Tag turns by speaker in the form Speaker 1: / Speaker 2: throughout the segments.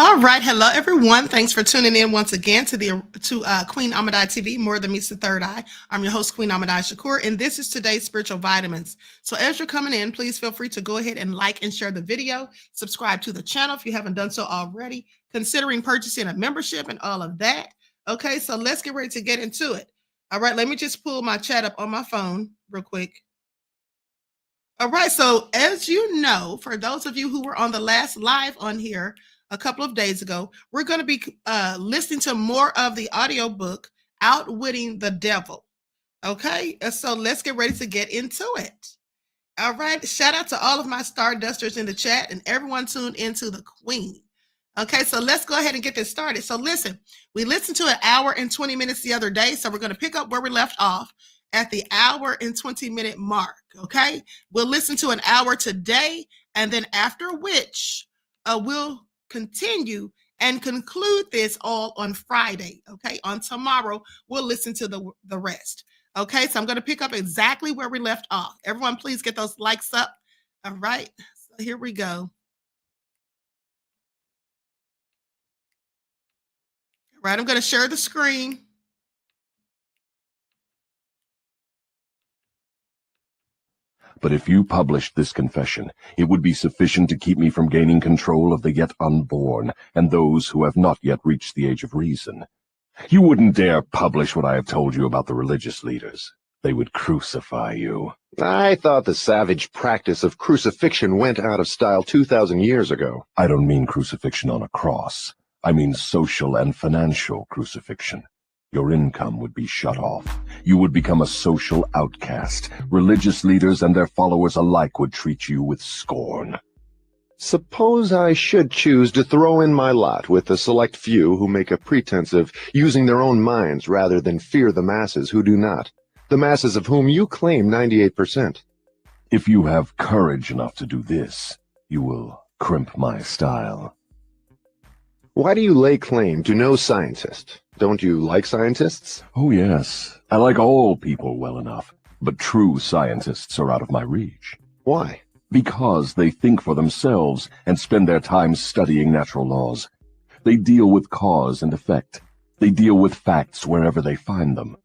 Speaker 1: All right, hello everyone. Thanks for tuning in once again to Queen Ahmadiyyah TV, More Than Meets the Third Eye. I'm your host, Queen Ahmadiyyah, and this is today's Spiritual Vitamins. So as you're coming in, please feel free to go ahead and like and share the video. Subscribe to the channel if you haven't done so already. Considering purchasing a membership and all of that. Okay, so let's get ready to get into it. All right, let me just pull my chat up on my phone real quick. All right, so as you know, for those of you who were on the last live on here a couple of days ago, we're going to be listening to more of the audiobook, Outwitting the Devil. Okay, so let's get ready to get into it. All right, shout out to all of my Stardusters in the chat and everyone tuned into the Queen. Okay, so let's go ahead and get this started. So listen, we listened to 1 hour and 20 minutes the other day, so we're going to pick up where we left off at the 1 hour and 20 minute mark. Okay, we'll listen to 1 hour today, and then after which we'll continue and conclude this all on Friday. Okay, on tomorrow we'll listen to the rest. Okay, so I'm going to pick up exactly where we left off. Everyone, please get those likes up. All right, so here we go. All right, I'm going to share the screen.
Speaker 2: But if you published this confession, it would be sufficient to keep me from gaining control of the yet unborn and those who have not yet reached the age of reason. You wouldn't dare publish what I have told you about the religious leaders. They would crucify you.
Speaker 3: I thought the savage practice of crucifixion went out of style 2,000 years ago.
Speaker 2: I don't mean crucifixion on a cross. I mean social and financial crucifixion. Your income would be shut off. You would become a social outcast. Religious leaders and their followers alike would treat you with scorn.
Speaker 3: Suppose I should choose to throw in my lot with the select few who make a pretense of using their own minds rather than fear the masses who do not, the masses of whom you claim 98%.
Speaker 2: If you have courage enough to do this, you will crimp my style.
Speaker 3: Why do you lay claim to no scientist? Don't you like scientists?
Speaker 2: Oh, yes. I like all people well enough, but true scientists are out of my reach.
Speaker 3: Why?
Speaker 2: Because they think for themselves and spend their time studying natural laws. They deal with cause and effect. They deal with facts wherever they find them.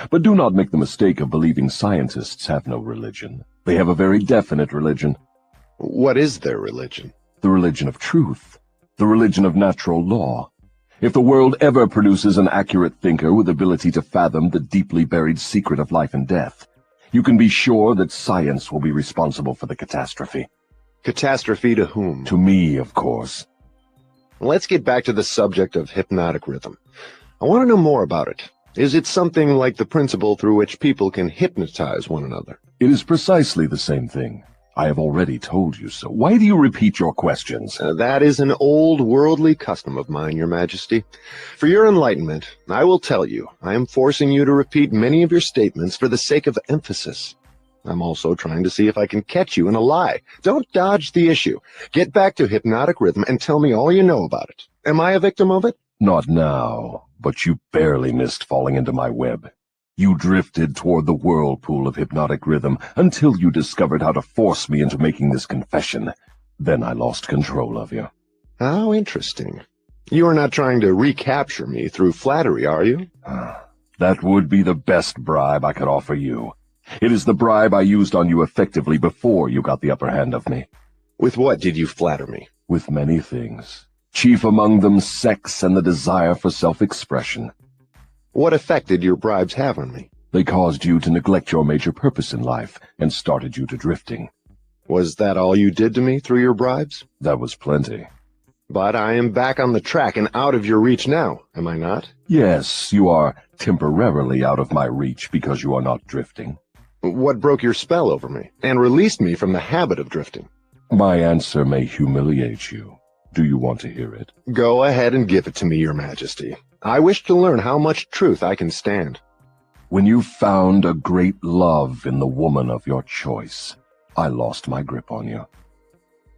Speaker 2: But do not make the mistake of believing scientists have no religion. They have a very definite religion.
Speaker 3: What is their religion?
Speaker 2: The religion of truth. The religion of natural law. If the world ever produces an accurate thinker with ability to fathom the deeply buried secret of life and death, you can be sure that science will be responsible for the catastrophe.
Speaker 3: Catastrophe to whom?
Speaker 2: To me, of course.
Speaker 3: Let's get back to the subject of hypnotic rhythm. I want to know more about it. Is it something like the principle through which people can hypnotize one another?
Speaker 2: It is precisely the same thing. I have already told you so. Why do you repeat your questions?
Speaker 3: That is an old worldly custom of mine, Your Majesty. For your enlightenment, I will tell you, I am forcing you to repeat many of your statements for the sake of emphasis. I'm also trying to see if I can catch you in a lie. Don't dodge the issue. Get back to hypnotic rhythm and tell me all you know about it. Am I a victim of it?
Speaker 2: Not now, but you barely missed falling into my web. You drifted toward the whirlpool of hypnotic rhythm until you discovered how to force me into making this confession. Then I lost control of you.
Speaker 3: How interesting. You are not trying to recapture me through flattery, are you?
Speaker 2: That would be the best bribe I could offer you. It is the bribe I used on you effectively before you got the upper hand of me.
Speaker 3: With what did you flatter me?
Speaker 2: With many things. Chief among them sex and the desire for self-expression.
Speaker 3: What effect did your bribes have on me?
Speaker 2: They caused you to neglect your major purpose in life and started you to drifting.
Speaker 3: Was that all you did to me through your bribes?
Speaker 2: That was plenty.
Speaker 3: But I am back on the track and out of your reach now, am I not?
Speaker 2: Yes, you are temporarily out of my reach because you are not drifting.
Speaker 3: What broke your spell over me and released me from the habit of drifting?
Speaker 2: My answer may humiliate you. Do you want to hear it?
Speaker 3: Go ahead and give it to me, Your Majesty. I wish to learn how much truth I can stand.
Speaker 2: When you found a great love in the woman of your choice, I lost my grip on you.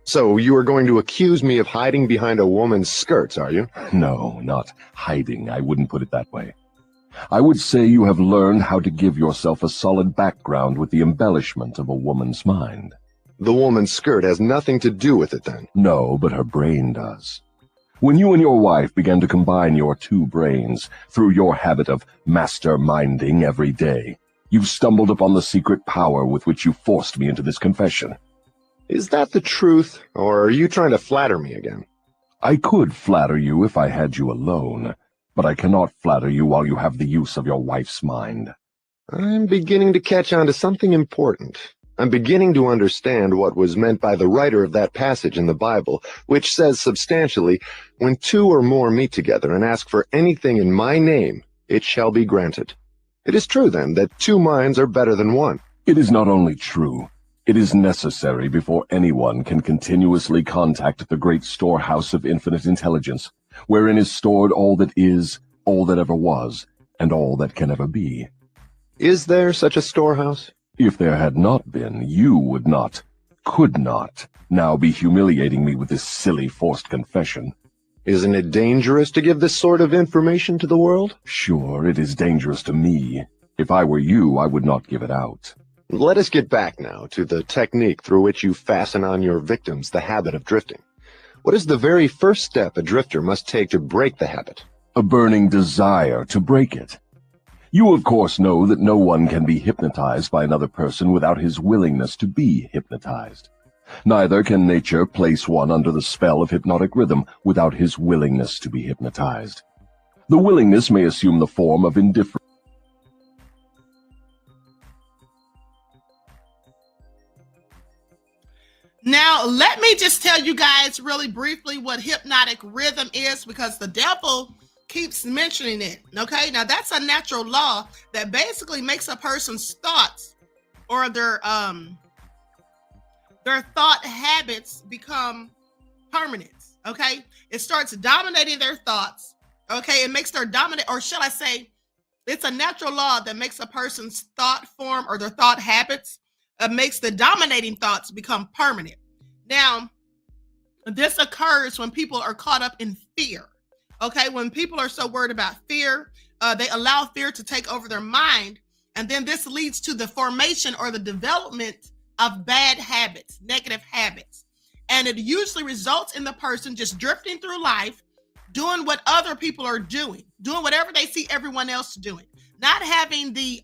Speaker 3: So you are going to accuse me of hiding behind a woman's skirts, are you?
Speaker 2: No, not hiding. I wouldn't put it that way. I would say you have learned how to give yourself a solid background with the embellishment of a woman's mind.
Speaker 3: The woman's skirt has nothing to do with it, then?
Speaker 2: No, but her brain does. When you and your wife began to combine your two brains through your habit of masterminding every day, you stumbled upon the secret power with which you forced me into this confession.
Speaker 3: Is that the truth, or are you trying to flatter me again?
Speaker 2: I could flatter you if I had you alone, but I cannot flatter you while you have the use of your wife's mind.
Speaker 3: I'm beginning to catch on to something important. I'm beginning to understand what was meant by the writer of that passage in the Bible, which says substantially, when two or more meet together and ask for anything in my name, it shall be granted. It is true, then, that two minds are better than one.
Speaker 2: It is not only true, it is necessary before anyone can continuously contact the great storehouse of infinite intelligence, wherein is stored all that is, all that ever was, and all that can ever be.
Speaker 3: Is there such a storehouse?
Speaker 2: If there had not been, you would not, could not, now be humiliating me with this silly forced confession.
Speaker 3: Isn't it dangerous to give this sort of information to the world?
Speaker 2: Sure, it is dangerous to me. If I were you, I would not give it out.
Speaker 3: Let us get back now to the technique through which you fasten on your victims the habit of drifting. What is the very first step a drifter must take to break the habit?
Speaker 2: A burning desire to break it. You, of course, know that no one can be hypnotized by another person without his willingness to be hypnotized. Neither can nature place one under the spell of hypnotic rhythm without his willingness to be hypnotized. The willingness may assume the form of indifference.
Speaker 1: Now, let me just tell you guys really briefly what hypnotic rhythm is, because the devil keeps mentioning it. Okay, now that's a natural law that basically makes a person's thoughts or their thought habits become permanent. Okay, it starts dominating their thoughts. Okay, it makes their dominant, or should I say, it's a natural law that makes a person's thought form or their thought habits makes the dominating thoughts become permanent. Now, this occurs when people are caught up in fear. Okay, when people are so worried about fear, they allow fear to take over their mind. And then this leads to the formation or the development of bad habits, negative habits. And it usually results in the person just drifting through life, doing what other people are doing, doing whatever they see everyone else doing, not having the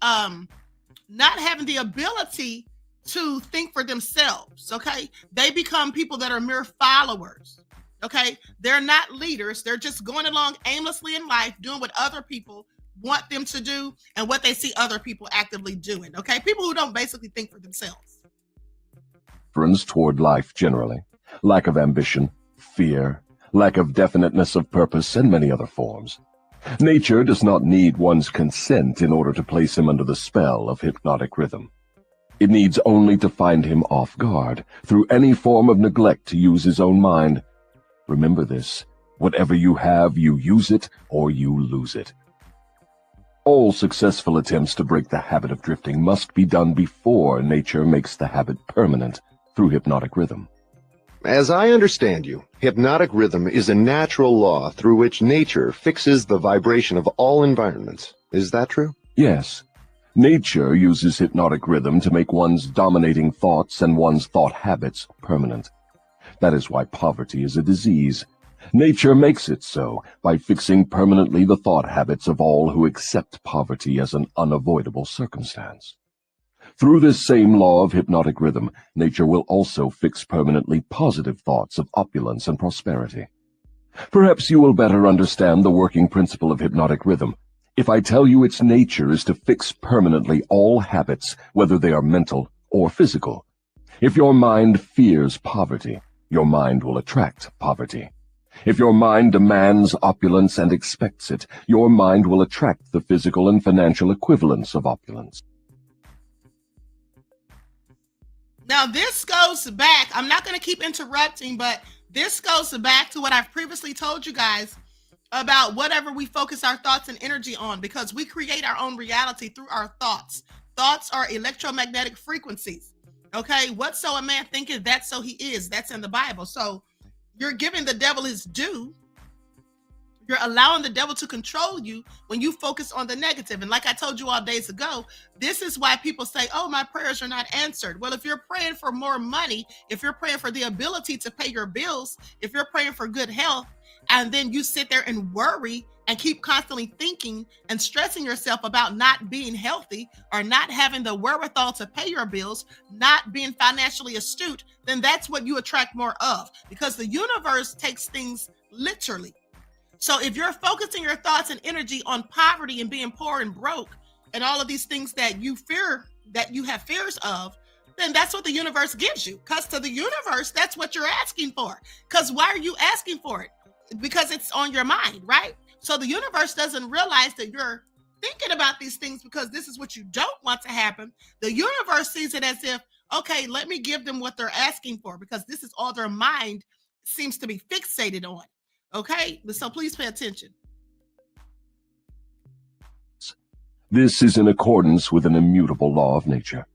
Speaker 1: ability to think for themselves. Okay, they become people that are mere followers. Okay, they're not leaders. They're just going along aimlessly in life, doing what other people want them to do and what they see other people actively doing. Okay, people who don't basically think for themselves.
Speaker 2: Toward life generally, lack of ambition, fear, lack of definiteness of purpose, and many other forms. Nature does not need one's consent in order to place him under the spell of hypnotic rhythm. It needs only to find him off guard through any form of neglect to use his own mind. Remember this: whatever you have, you use it or you lose it. All successful attempts to break the habit of drifting must be done before nature makes the habit permanent through hypnotic rhythm.
Speaker 3: As I understand you, hypnotic rhythm is a natural law through which nature fixes the vibration of all environments. Is that true?
Speaker 2: Yes. Nature uses hypnotic rhythm to make one's dominating thoughts and one's thought habits permanent. That is why poverty is a disease. Nature makes it so by fixing permanently the thought habits of all who accept poverty as an unavoidable circumstance. Through this same law of hypnotic rhythm, nature will also fix permanently positive thoughts of opulence and prosperity. Perhaps you will better understand the working principle of hypnotic rhythm if I tell you its nature is to fix permanently all habits, whether they are mental or physical. If your mind fears poverty, your mind will attract poverty. If your mind demands opulence and expects it, your mind will attract the physical and financial equivalents of opulence.
Speaker 1: Now, this goes back, I'm not going to keep interrupting, but this goes back to what I've previously told you guys about whatever we focus our thoughts and energy on, because we create our own reality through our thoughts. Thoughts are electromagnetic frequencies. Okay, what so a man thinketh, that so he is. That's in the Bible. So you're giving the devil his due. You're allowing the devil to control you when you focus on the negative. And like I told you all days ago, this is why people say, oh, my prayers are not answered. Well, if you're praying for more money, if you're praying for the ability to pay your bills, if you're praying for good health, and then you sit there and worry and keep constantly thinking and stressing yourself about not being healthy or not having the wherewithal to pay your bills, not being financially astute, then that's what you attract more of, because the universe takes things literally. So if you're focusing your thoughts and energy on poverty and being poor and broke and all of these things that you fear, that you have fears of, then that's what the universe gives you. Because to the universe, that's what you're asking for. Because why are you asking for it? Because it's on your mind, right? So the universe doesn't realize that you're thinking about these things because this is what you don't want to happen. The universe sees it as if, okay, let me give them what they're asking for, because this is all their mind seems to be fixated on. Okay, so please pay attention.
Speaker 2: This is in accordance with an immutable law of nature.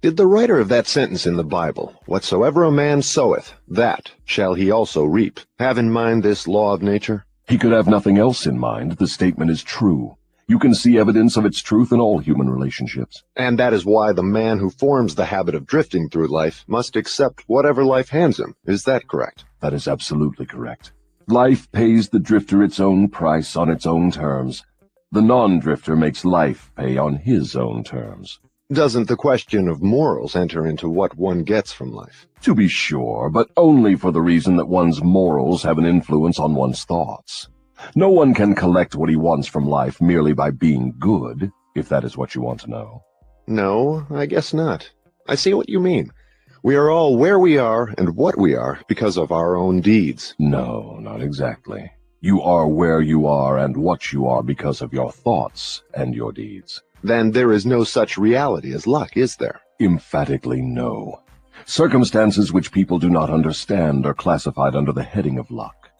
Speaker 3: Did the writer of that sentence in the Bible, whatsoever a man soweth, that shall he also reap, have in mind this law of nature?
Speaker 2: He could have nothing else in mind. The statement is true. You can see evidence of its truth in all human relationships.
Speaker 3: And that is why the man who forms the habit of drifting through life must accept whatever life hands him. Is that correct?
Speaker 2: That is absolutely correct. Life pays the drifter its own price on its own terms. The non-drifter makes life pay on his own terms.
Speaker 3: Doesn't the question of morals enter into what one gets from life?
Speaker 2: To be sure, but only for the reason that one's morals have an influence on one's thoughts. No one can collect what he wants from life merely by being good, if that is what you want to know.
Speaker 3: No, I guess not. I see what you mean. We are all where we are and what we are because of our own deeds.
Speaker 2: No, not exactly. You are where you are and what you are because of your thoughts and your deeds.
Speaker 3: Then there is no such reality as luck, is there?
Speaker 2: Emphatically no. Circumstances which people do not understand are classified under the heading of luck.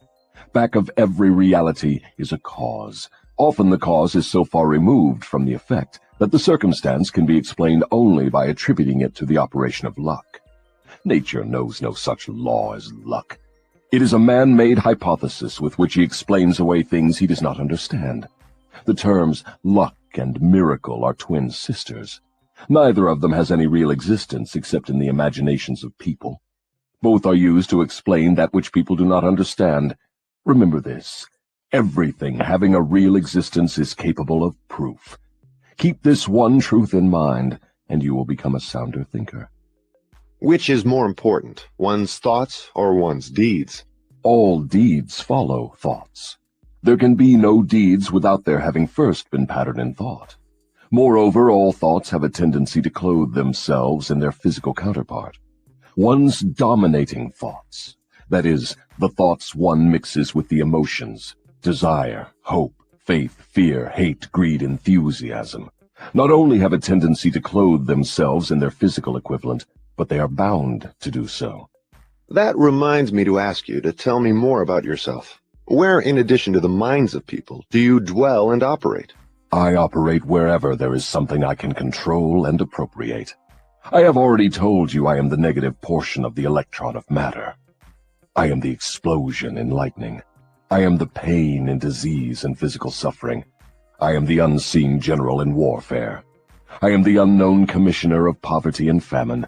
Speaker 2: Back of every reality is a cause. Often the cause is so far removed from the effect that the circumstance can be explained only by attributing it to the operation of luck. Nature knows no such law as luck. It is a man-made hypothesis with which he explains away things he does not understand. The terms luck and miracle are twin sisters. Neither of them has any real existence except in the imaginations of people. Both are used to explain that which people do not understand. Remember this: everything having a real existence is capable of proof. Keep this one truth in mind, and you will become a sounder thinker.
Speaker 3: Which is more important, one's thoughts or one's deeds?
Speaker 2: All deeds follow thoughts. There can be no deeds without their having first been patterned in thought. Moreover, all thoughts have a tendency to clothe themselves in their physical counterpart. One's dominating thoughts, that is, the thoughts one mixes with the emotions, desire, hope, faith, fear, hate, greed, enthusiasm, not only have a tendency to clothe themselves in their physical equivalent, but they are bound to do so.
Speaker 3: That reminds me to ask you to tell me more about yourself. Where, in addition to the minds of people, do you dwell and operate?
Speaker 2: I operate wherever there is something I can control and appropriate. I have already told you I am the negative portion of the electron of matter. I am the explosion in lightning. I am the pain in disease and physical suffering. I am the unseen general in warfare. I am the unknown commissioner of poverty and famine.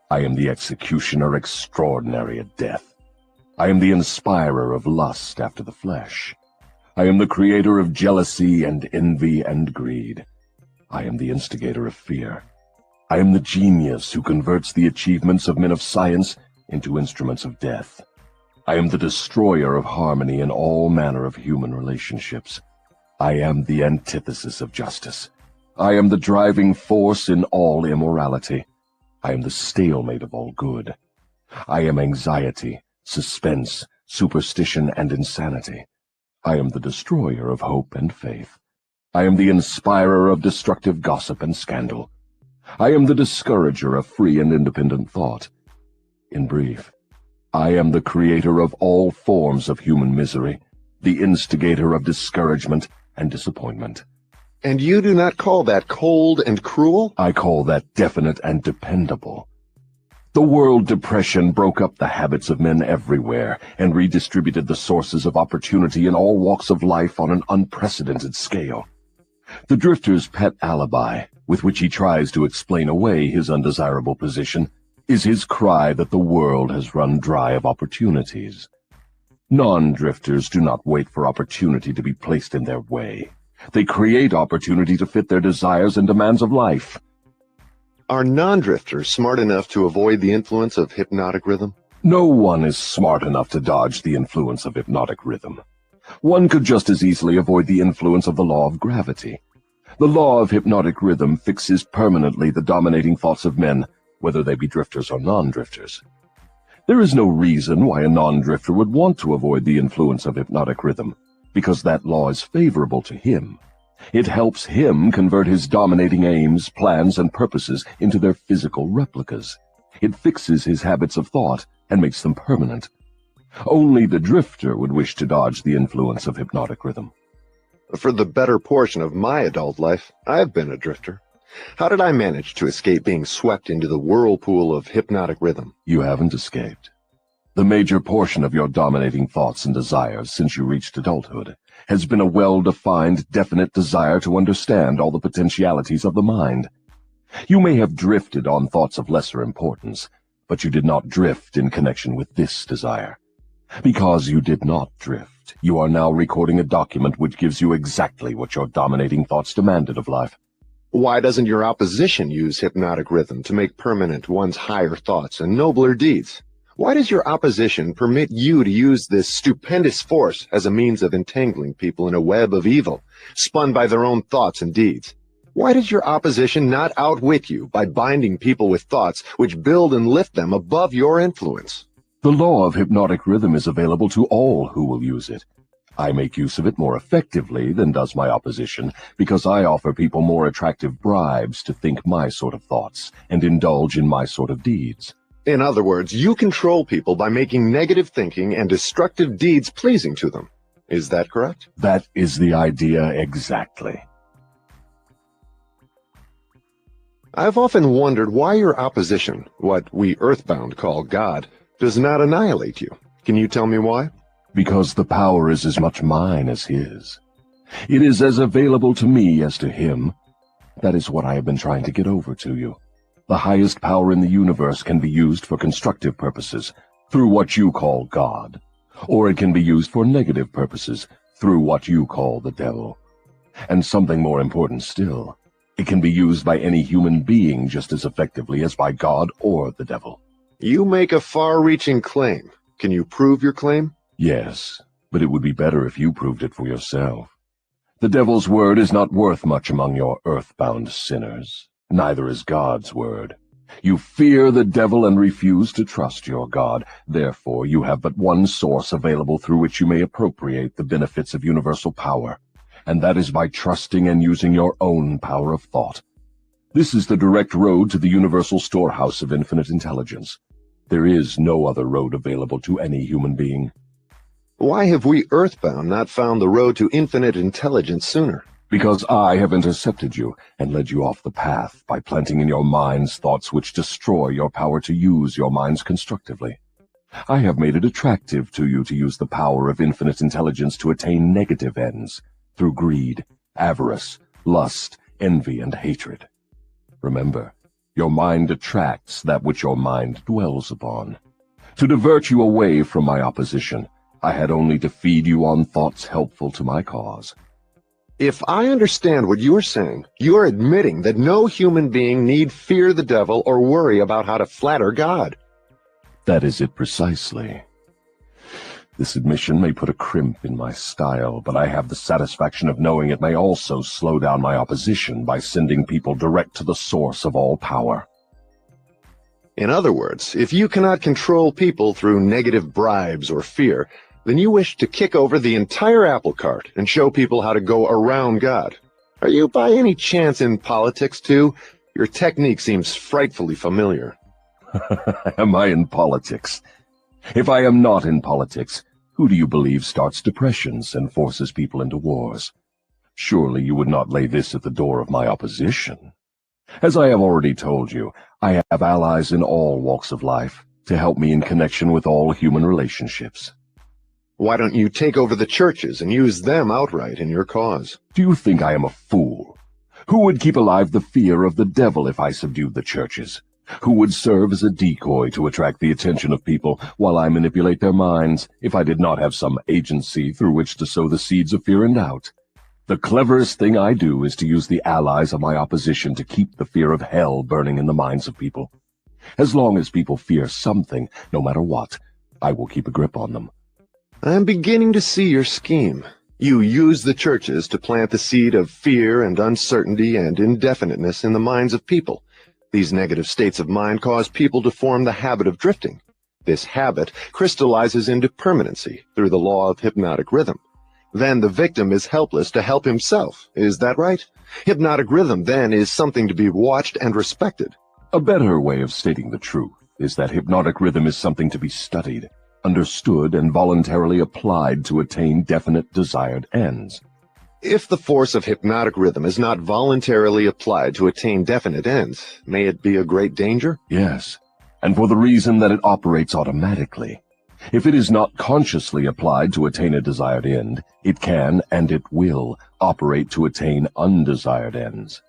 Speaker 2: I am the executioner extraordinary at death. I am the inspirer of lust after the flesh. I am the creator of jealousy and envy and greed. I am the instigator of fear. I am the genius who converts the achievements of men of science into instruments of death. I am the destroyer of harmony in all manner of human relationships. I am the antithesis of justice. I am the driving force in all immorality. I am the stalemate of all good. I am anxiety, suspense, superstition, and insanity. I am the destroyer of hope and faith. I am the inspirer of destructive gossip and scandal. I am the discourager of free and independent thought. In brief, I am the creator of all forms of human misery, the instigator of discouragement and disappointment.
Speaker 3: And you do not call that cold and cruel?
Speaker 2: I call that definite and dependable. The world depression broke up the habits of men everywhere and redistributed the sources of opportunity in all walks of life on an unprecedented scale. The drifter's pet alibi, with which he tries to explain away his undesirable position, is his cry that the world has run dry of opportunities. Non-drifters do not wait for opportunity to be placed in their way. They create opportunity to fit their desires and demands of life.
Speaker 3: Are non-drifters smart enough to avoid the influence of hypnotic rhythm?
Speaker 2: No one is smart enough to dodge the influence of hypnotic rhythm. One could just as easily avoid the influence of the law of gravity. The law of hypnotic rhythm fixes permanently the dominating thoughts of men, whether they be drifters or non-drifters. There is no reason why a non-drifter would want to avoid the influence of hypnotic rhythm, because that law is favorable to him. It helps him convert his dominating aims, plans, and purposes into their physical replicas. It fixes his habits of thought and makes them permanent. Only the drifter would wish to dodge the influence of hypnotic rhythm.
Speaker 3: For the better portion of my adult life, I've been a drifter. How did I manage to escape being swept into the whirlpool of hypnotic rhythm?
Speaker 2: You haven't escaped. The major portion of your dominating thoughts and desires since you reached adulthood has been a well-defined, definite desire to understand all the potentialities of the mind. You may have drifted on thoughts of lesser importance, but you did not drift in connection with this desire. Because you did not drift, you are now recording a document which gives you exactly what your dominating thoughts demanded of life.
Speaker 3: Why doesn't your opposition use hypnotic rhythm to make permanent one's higher thoughts and nobler deeds? Why does your opposition permit you to use this stupendous force as a means of entangling people in a web of evil, spun by their own thoughts and deeds? Why does your opposition not outwit you by binding people with thoughts which build and lift them above your influence?
Speaker 2: The law of hypnotic rhythm is available to all who will use it. I make use of it more effectively than does my opposition because I offer people more attractive bribes to think my sort of thoughts and indulge in my sort of deeds.
Speaker 3: In other words, you control people by making negative thinking and destructive deeds pleasing to them. Is that correct?
Speaker 2: That is the idea exactly.
Speaker 3: I've often wondered why your opposition, what we earthbound call God, does not annihilate you. Can you tell me why?
Speaker 2: Because the power is as much mine as his. It is as available to me as to him. That is what I have been trying to get over to you. The highest power in the universe can be used for constructive purposes, through what you call God, or it can be used for negative purposes, through what you call the devil. And something more important still, it can be used by any human being just as effectively as by God or the devil.
Speaker 3: You make a far-reaching claim. Can you prove your claim?
Speaker 2: Yes, but it would be better if you proved it for yourself. The devil's word is not worth much among your earthbound sinners. Neither is God's word. You fear the devil and refuse to trust your God. Therefore, you have but one source available through which you may appropriate the benefits of universal power, and that is by trusting and using your own power of thought. This is the direct road to the universal storehouse of infinite intelligence. There is no other road available to any human being.
Speaker 3: Why have we earthbound not found the road to infinite intelligence sooner?
Speaker 2: Because I have intercepted you and led you off the path by planting in your minds thoughts which destroy your power to use your minds constructively. I have made it attractive to you to use the power of infinite intelligence to attain negative ends through greed, avarice, lust, envy, and hatred. Remember, your mind attracts that which your mind dwells upon. To divert you away from my opposition, I had only to feed you on thoughts helpful to my cause.
Speaker 3: If I understand what you're saying, you're admitting that no human being need fear the devil or worry about how to flatter God.
Speaker 2: That is it precisely. This admission may put a crimp in my style, but I have the satisfaction of knowing it may also slow down my opposition by sending people direct to the source of all power.
Speaker 3: In other words, if you cannot control people through negative bribes or fear, then you wish to kick over the entire apple cart and show people how to go around God. Are you by any chance in politics too? Your technique seems frightfully familiar.
Speaker 2: Am I in politics? If I am not in politics, who do you believe starts depressions and forces people into wars? Surely you would not lay this at the door of my opposition. As I have already told you, I have allies in all walks of life to help me in connection with all human relationships.
Speaker 3: Why don't you take over the churches and use them outright in your cause?
Speaker 2: Do you think I am a fool? Who would keep alive the fear of the devil if I subdued the churches? Who would serve as a decoy to attract the attention of people while I manipulate their minds if I did not have some agency through which to sow the seeds of fear and doubt? The cleverest thing I do is to use the allies of my opposition to keep the fear of hell burning in the minds of people. As long as people fear something, no matter what, I will keep a grip on them.
Speaker 3: I'm beginning to see your scheme. You use the churches to plant the seed of fear and uncertainty and indefiniteness in the minds of people. These negative states of mind cause people to form the habit of drifting. This habit crystallizes into permanency through the law of hypnotic rhythm. Then the victim is helpless to help himself. Is that right? Hypnotic rhythm, then, is something to be watched and respected.
Speaker 2: A better way of stating the truth is that hypnotic rhythm is something to be studied, understood, and voluntarily applied to attain definite desired ends.
Speaker 3: If the force of hypnotic rhythm is not voluntarily applied to attain definite ends, may it be a great danger?
Speaker 2: Yes, and for the reason that it operates automatically. If it is not consciously applied to attain a desired end, it can, and it will, operate to attain undesired ends.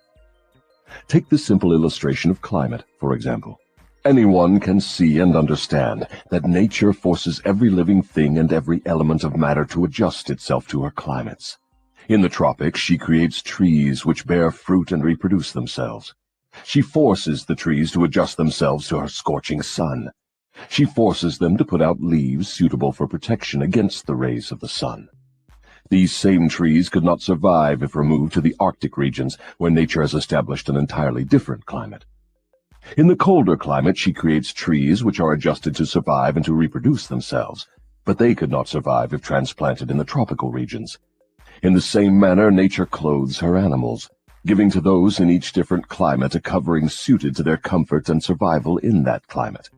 Speaker 2: Take the simple illustration of climate, for example. Anyone can see and understand that nature forces every living thing and every element of matter to adjust itself to her climates. In the tropics, she creates trees which bear fruit and reproduce themselves. She forces the trees to adjust themselves to her scorching sun. She forces them to put out leaves suitable for protection against the rays of the sun. These same trees could not survive if removed to the Arctic regions, where nature has established an entirely different climate. In the colder climate, she creates trees which are adjusted to survive and to reproduce themselves, but they could not survive if transplanted in the tropical regions. In the same manner, nature clothes her animals, giving to those in each different climate a covering suited to their comfort and survival in that climate.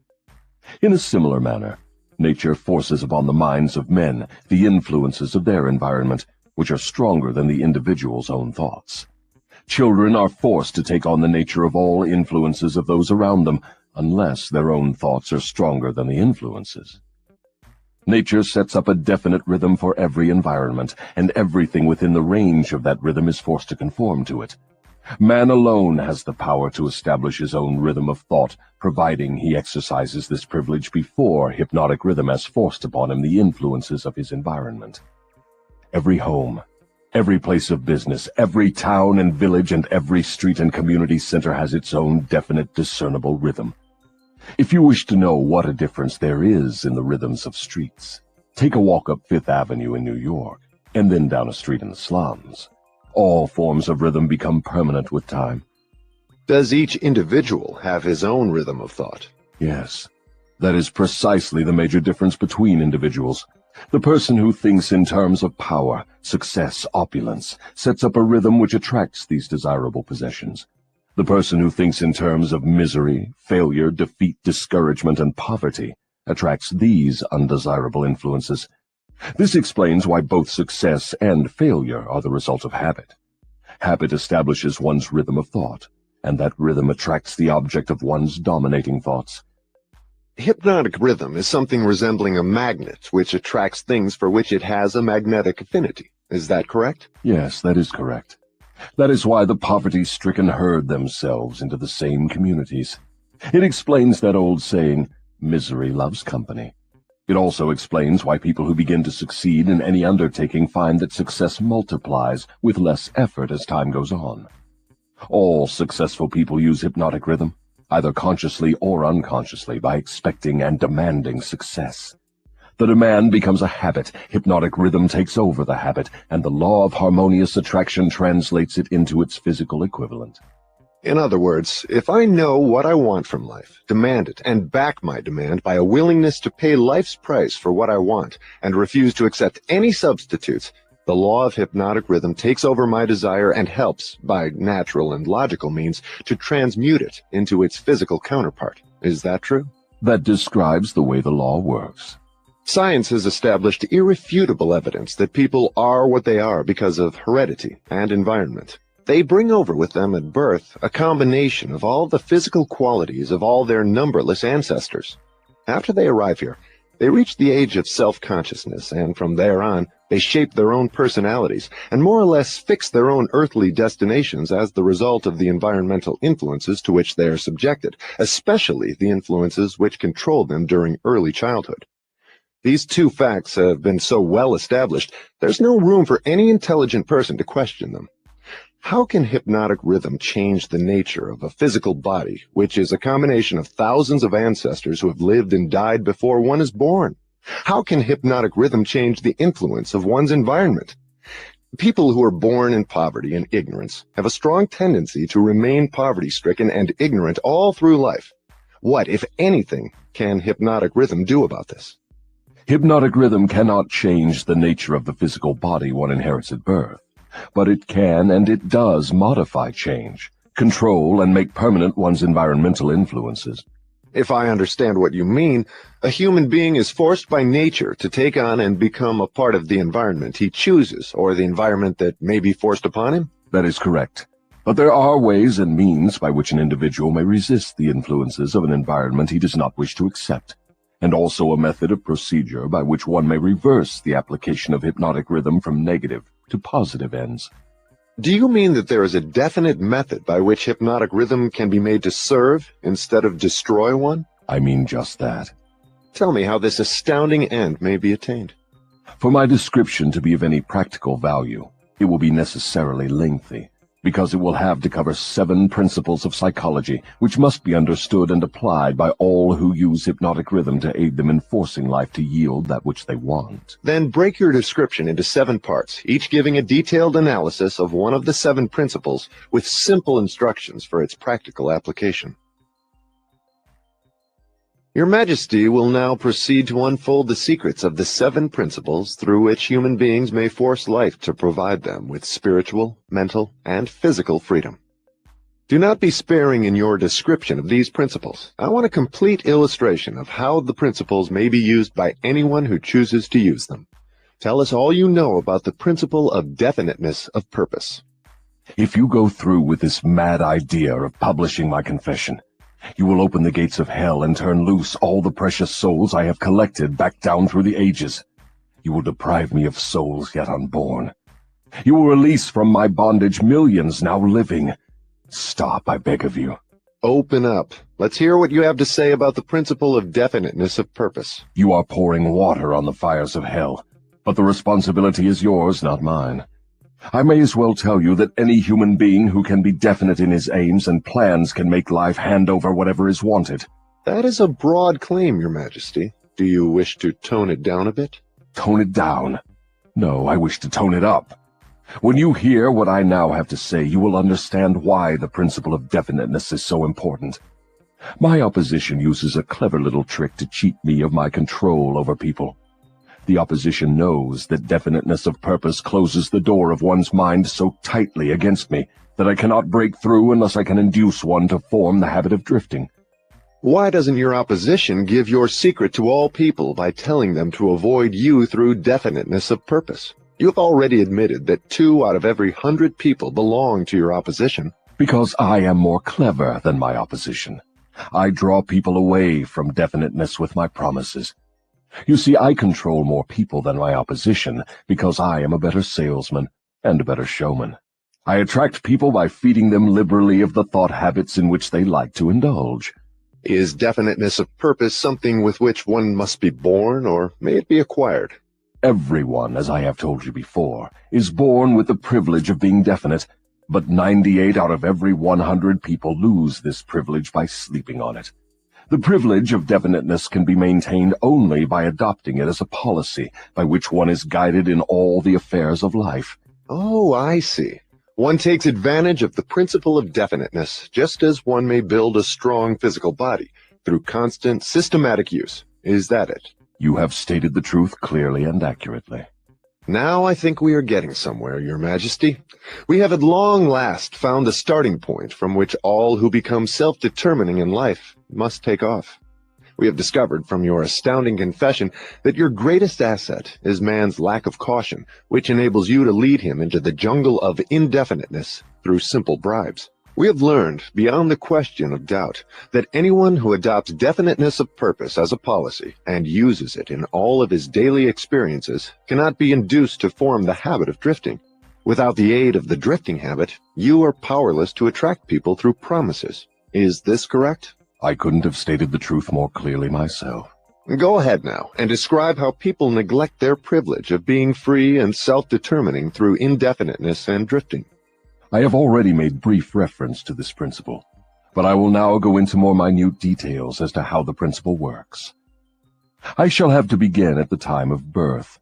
Speaker 2: In a similar manner, nature forces upon the minds of men the influences of their environment, which are stronger than the individual's own thoughts. Children are forced to take on the nature of all influences of those around them, unless their own thoughts are stronger than the influences. Nature sets up a definite rhythm for every environment, and everything within the range of that rhythm is forced to conform to it. Man alone has the power to establish his own rhythm of thought, providing he exercises this privilege before hypnotic rhythm has forced upon him the influences of his environment. Every home, every place of business, every town and village, and every street and community center has its own definite, discernible rhythm. If you wish to know what a difference there is in the rhythms of streets, Take a walk up Fifth Avenue in New York, and then down a street in the slums. All forms of rhythm become permanent with time.
Speaker 3: Does each individual have his own rhythm of thought?
Speaker 2: Yes, that is precisely the major difference between individuals. The person who thinks in terms of power, success, opulence, sets up a rhythm which attracts these desirable possessions. The person who thinks in terms of misery, failure, defeat, discouragement, and poverty attracts these undesirable influences. This explains why both success and failure are the result of habit. Habit establishes one's rhythm of thought, and that rhythm attracts the object of one's dominating thoughts.
Speaker 3: Hypnotic rhythm is something resembling a magnet which attracts things for which it has a magnetic affinity. Is that correct?
Speaker 2: Yes, that is correct. That is why the poverty-stricken herd themselves into the same communities. It explains that old saying, misery loves company. It also explains why people who begin to succeed in any undertaking find that success multiplies with less effort as time goes on. All successful people use hypnotic rhythm, either consciously or unconsciously, by expecting and demanding success. The demand becomes a habit, hypnotic rhythm takes over the habit, and the law of harmonious attraction translates it into its physical equivalent.
Speaker 3: In other words, if I know what I want from life, demand it, and back my demand by a willingness to pay life's price for what I want, and refuse to accept any substitutes, the law of hypnotic rhythm takes over my desire and helps, by natural and logical means, to transmute it into its physical counterpart. Is that true?
Speaker 2: That describes the way the law works.
Speaker 3: Science has established irrefutable evidence that people are what they are because of heredity and environment. They bring over with them at birth a combination of all the physical qualities of all their numberless ancestors. After they arrive here, they reach the age of self-consciousness, and from there on, they shape their own personalities and more or less fix their own earthly destinations as the result of the environmental influences to which they are subjected, especially the influences which control them during early childhood. These two facts have been so well established, there's no room for any intelligent person to question them. How can hypnotic rhythm change the nature of a physical body, which is a combination of thousands of ancestors who have lived and died before one is born? How can hypnotic rhythm change the influence of one's environment? People who are born in poverty and ignorance have a strong tendency to remain poverty-stricken and ignorant all through life. What, if anything, can hypnotic rhythm do about this?
Speaker 2: Hypnotic rhythm cannot change the nature of the physical body one inherits at birth, but it can and it does modify change, control and make permanent one's environmental influences.
Speaker 3: If I understand what you mean, a human being is forced by nature to take on and become a part of the environment he chooses, or the environment that may be forced upon him?
Speaker 2: That is correct. But there are ways and means by which an individual may resist the influences of an environment he does not wish to accept, and also a method of procedure by which one may reverse the application of hypnotic rhythm from negative to positive ends.
Speaker 3: Do you mean that there is a definite method by which hypnotic rhythm can be made to serve instead of destroy one?
Speaker 2: I mean just that.
Speaker 3: Tell me how this astounding end may be attained.
Speaker 2: For my description to be of any practical value, it will be necessarily lengthy, because it will have to cover 7 principles of psychology, which must be understood and applied by all who use hypnotic rhythm to aid them in forcing life to yield that which they want.
Speaker 3: Then break your description into 7 parts, each giving a detailed analysis of one of the 7 principles with simple instructions for its practical application. Your Majesty will now proceed to unfold the secrets of the 7 principles through which human beings may force life to provide them with spiritual, mental, and physical freedom. Do not be sparing in your description of these principles. I want a complete illustration of how the principles may be used by anyone who chooses to use them. Tell us all you know about the principle of definiteness of purpose.
Speaker 2: If you go through with this mad idea of publishing my confession, you will open the gates of hell and turn loose all the precious souls I have collected back down through the ages. You will deprive me of souls yet unborn. You will release from my bondage millions now living. Stop, I beg of you.
Speaker 3: Open up. Let's hear what you have to say about the principle of definiteness of purpose.
Speaker 2: You are pouring water on the fires of hell, but the responsibility is yours, not mine. I may as well tell you that any human being who can be definite in his aims and plans can make life hand over whatever is wanted.
Speaker 3: That is a broad claim, Your Majesty. Do you wish to tone it down a bit?
Speaker 2: tone it down. No, I wish to tone it up. When you hear what I now have to say, you will understand why the principle of definiteness is so important. My opposition uses a clever little trick to cheat me of my control over people. The opposition knows that definiteness of purpose closes the door of one's mind so tightly against me that I cannot break through unless I can induce one to form the habit of drifting.
Speaker 3: Why doesn't your opposition give your secret to all people by telling them to avoid you through definiteness of purpose? You have already admitted that 2 out of every 100 people belong to your opposition.
Speaker 2: Because I am more clever than my opposition. I draw people away from definiteness with my promises. You see, I control more people than my opposition because I am a better salesman and a better showman. I attract people by feeding them liberally of the thought habits in which they like to indulge.
Speaker 3: Is definiteness of purpose something with which one must be born, or may it be acquired?
Speaker 2: Everyone, as I have told you before, is born with the privilege of being definite, but 98 out of every 100 people lose this privilege by sleeping on it. The privilege of definiteness can be maintained only by adopting it as a policy by which one is guided in all the affairs of life.
Speaker 3: Oh, I see. One takes advantage of the principle of definiteness, just as one may build a strong physical body, through constant, systematic use. Is that it?
Speaker 2: You have stated the truth clearly and accurately.
Speaker 3: Now I think we are getting somewhere, Your Majesty. We have at long last found the starting point from which all who become self-determining in life must take off. We have discovered from your astounding confession that your greatest asset is man's lack of caution, which enables you to lead him into the jungle of indefiniteness through simple bribes. We have learned, beyond the question of doubt, that anyone who adopts definiteness of purpose as a policy and uses it in all of his daily experiences cannot be induced to form the habit of drifting. Without the aid of the drifting habit, you are powerless to attract people through promises. Is this correct?
Speaker 2: I couldn't have stated the truth more clearly myself.
Speaker 3: Go ahead now and describe how people neglect their privilege of being free and self-determining through indefiniteness and drifting.
Speaker 2: I have already made brief reference to this principle, but I will now go into more minute details as to how the principle works. I shall have to begin at the time of birth.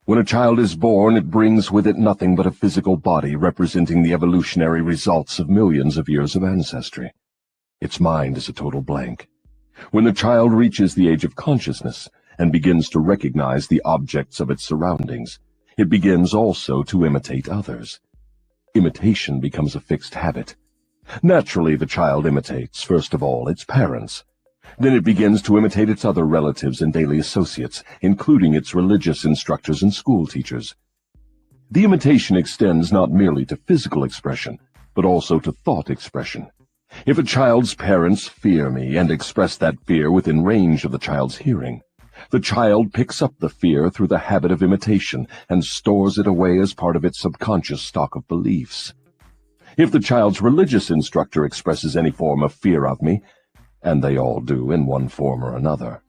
Speaker 2: When a child is born, it brings with it nothing but a physical body representing the evolutionary results of millions of years of ancestry. Its mind is a total blank. When the child reaches the age of consciousness and begins to recognize the objects of its surroundings, it begins also to imitate others. Imitation becomes a fixed habit. Naturally, the child imitates, first of all, its parents. Then it begins to imitate its other relatives and daily associates, including its religious instructors and school teachers. The imitation extends not merely to physical expression, but also to thought expression. If a child's parents fear me and express that fear within range of the child's hearing, the child picks up the fear through the habit of imitation and stores it away as part of its subconscious stock of beliefs. If the child's religious instructor expresses any form of fear of me, and they all do in one form or another,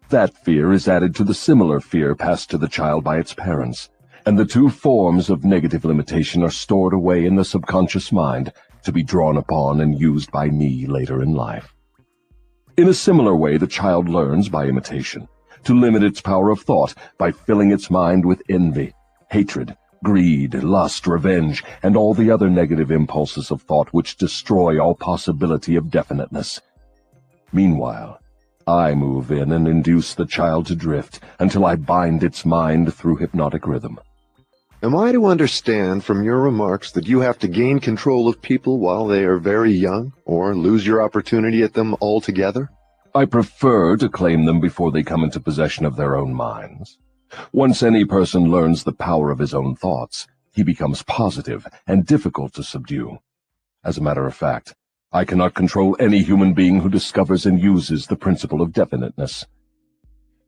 Speaker 2: that fear is added to the similar fear passed to the child by its parents, and the two forms of negative limitation are stored away in the subconscious mind to be drawn upon and used by me later in life. In a similar way, the child learns by imitation to limit its power of thought by filling its mind with envy, hatred, greed, lust, revenge, and all the other negative impulses of thought which destroy all possibility of definiteness. Meanwhile, I move in and induce the child to drift until I bind its mind through hypnotic rhythm.
Speaker 3: Am I to understand from your remarks that you have to gain control of people while they are very young, or lose your opportunity at them altogether?
Speaker 2: I prefer to claim them before they come into possession of their own minds. Once any person learns the power of his own thoughts, he becomes positive and difficult to subdue. As a matter of fact, I cannot control any human being who discovers and uses the principle of definiteness.